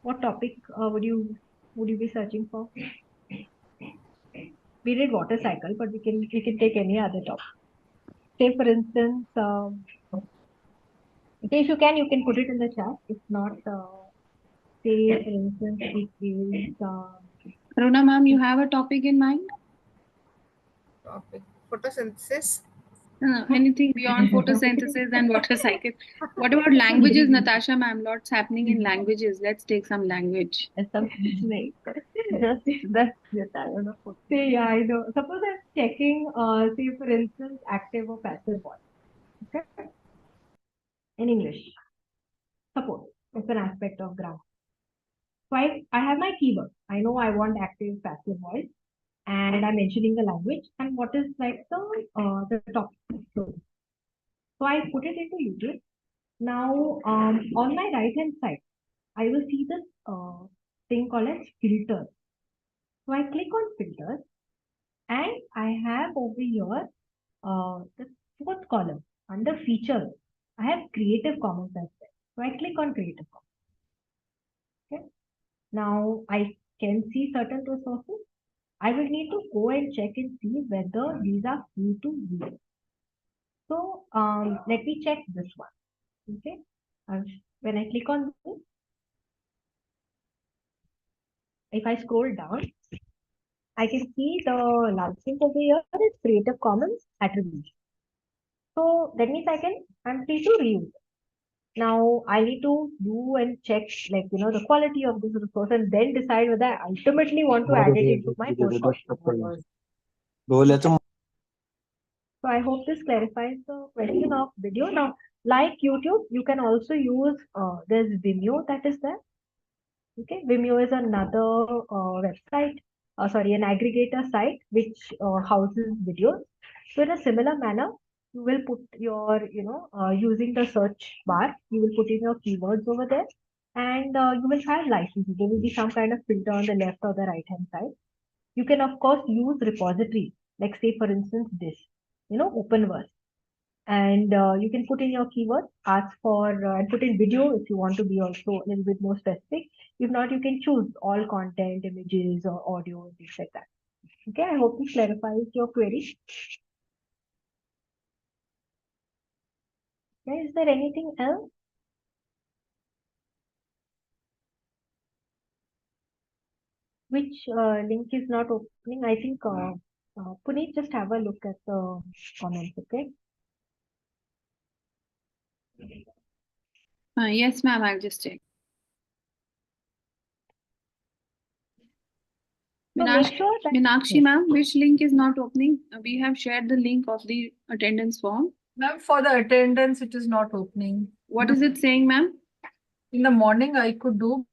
What topic would you be searching for? We did water cycle, but we can take any other topic. Say for instance, Okay, if you can put it in the chat. If not, say for instance, it is Aruna ma'am, you have a topic in mind? Topic photosynthesis. Anything beyond photosynthesis and water cycle. What about languages, Natasha ma'am? Lots happening in languages. Let's take some language. that's just I don't know. Say yeah, I know. Suppose I'm checking, say for instance, active or passive voice. Okay, in English. Suppose it's an aspect of grammar. So I have my keyword. I know I want active, passive voice, and I'm mentioning the language and what is like the topic. So I put it into YouTube. Now, on my right hand side, I will see this thing called as filters. So I click on filters, and I have over here the fourth column under features. I have Creative Commons as well. So I click on Creative Commons. Okay. Now I can see certain resources. I will need to go and check and see whether these are free to use. So let me check this one. Okay. When I click on this, if I scroll down, I can see the license over here is Creative Commons attribution. So that means I'm free to reuse it. Now I need to do and check the quality of this resource and then decide whether I ultimately want to add it into my portfolio. So I hope this clarifies the question of video. Now, like YouTube, you can also use there's Vimeo that is there. Okay, Vimeo is another website, an aggregator site which houses videos. So in a similar manner, you will put your, using the search bar, you will put in your keywords over there, and you will have licenses. There will be some kind of filter on the left or the right hand side. You can of course use repository, like say for instance this, Openverse. And you can put in your keyword, ask for and put in video if you want to be also a little bit more specific. If not, you can choose all content, images or audio, things like that. Okay, I hope this clarifies your query. Okay, is there anything else? Which link is not opening? I think Puneet, just have a look at the comments, okay? Yes, ma'am, I'll just check. So make sure that Meenakshi ma'am, which link is not opening? We have shared the link of the attendance form. Ma'am, for the attendance, it is not opening. What is it saying, ma'am? In the morning, I could do,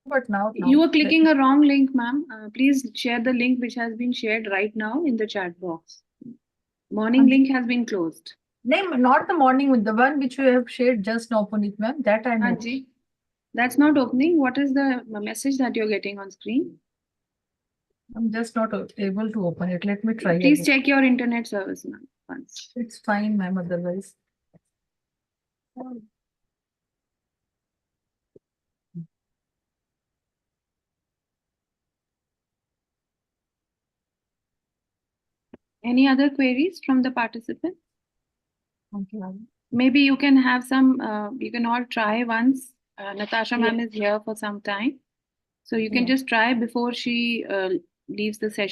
but now. You are clicking a wrong link, ma'am. Please share the link which has been shared right now in the chat box. Morning link has been closed. No, not the morning with the one which you have shared just now, Puneet ma'am. That I know. That's not opening. What is the message that you're getting on screen? I'm just not able to open it. Let me try. Please check your internet service, ma'am, once. It's fine, ma'am, otherwise. Any other queries from the participants? Thank you, ma'am. Maybe you can have some, you can all try once. Natasha ma'am is here for some time. So you can just try before she leaves the session.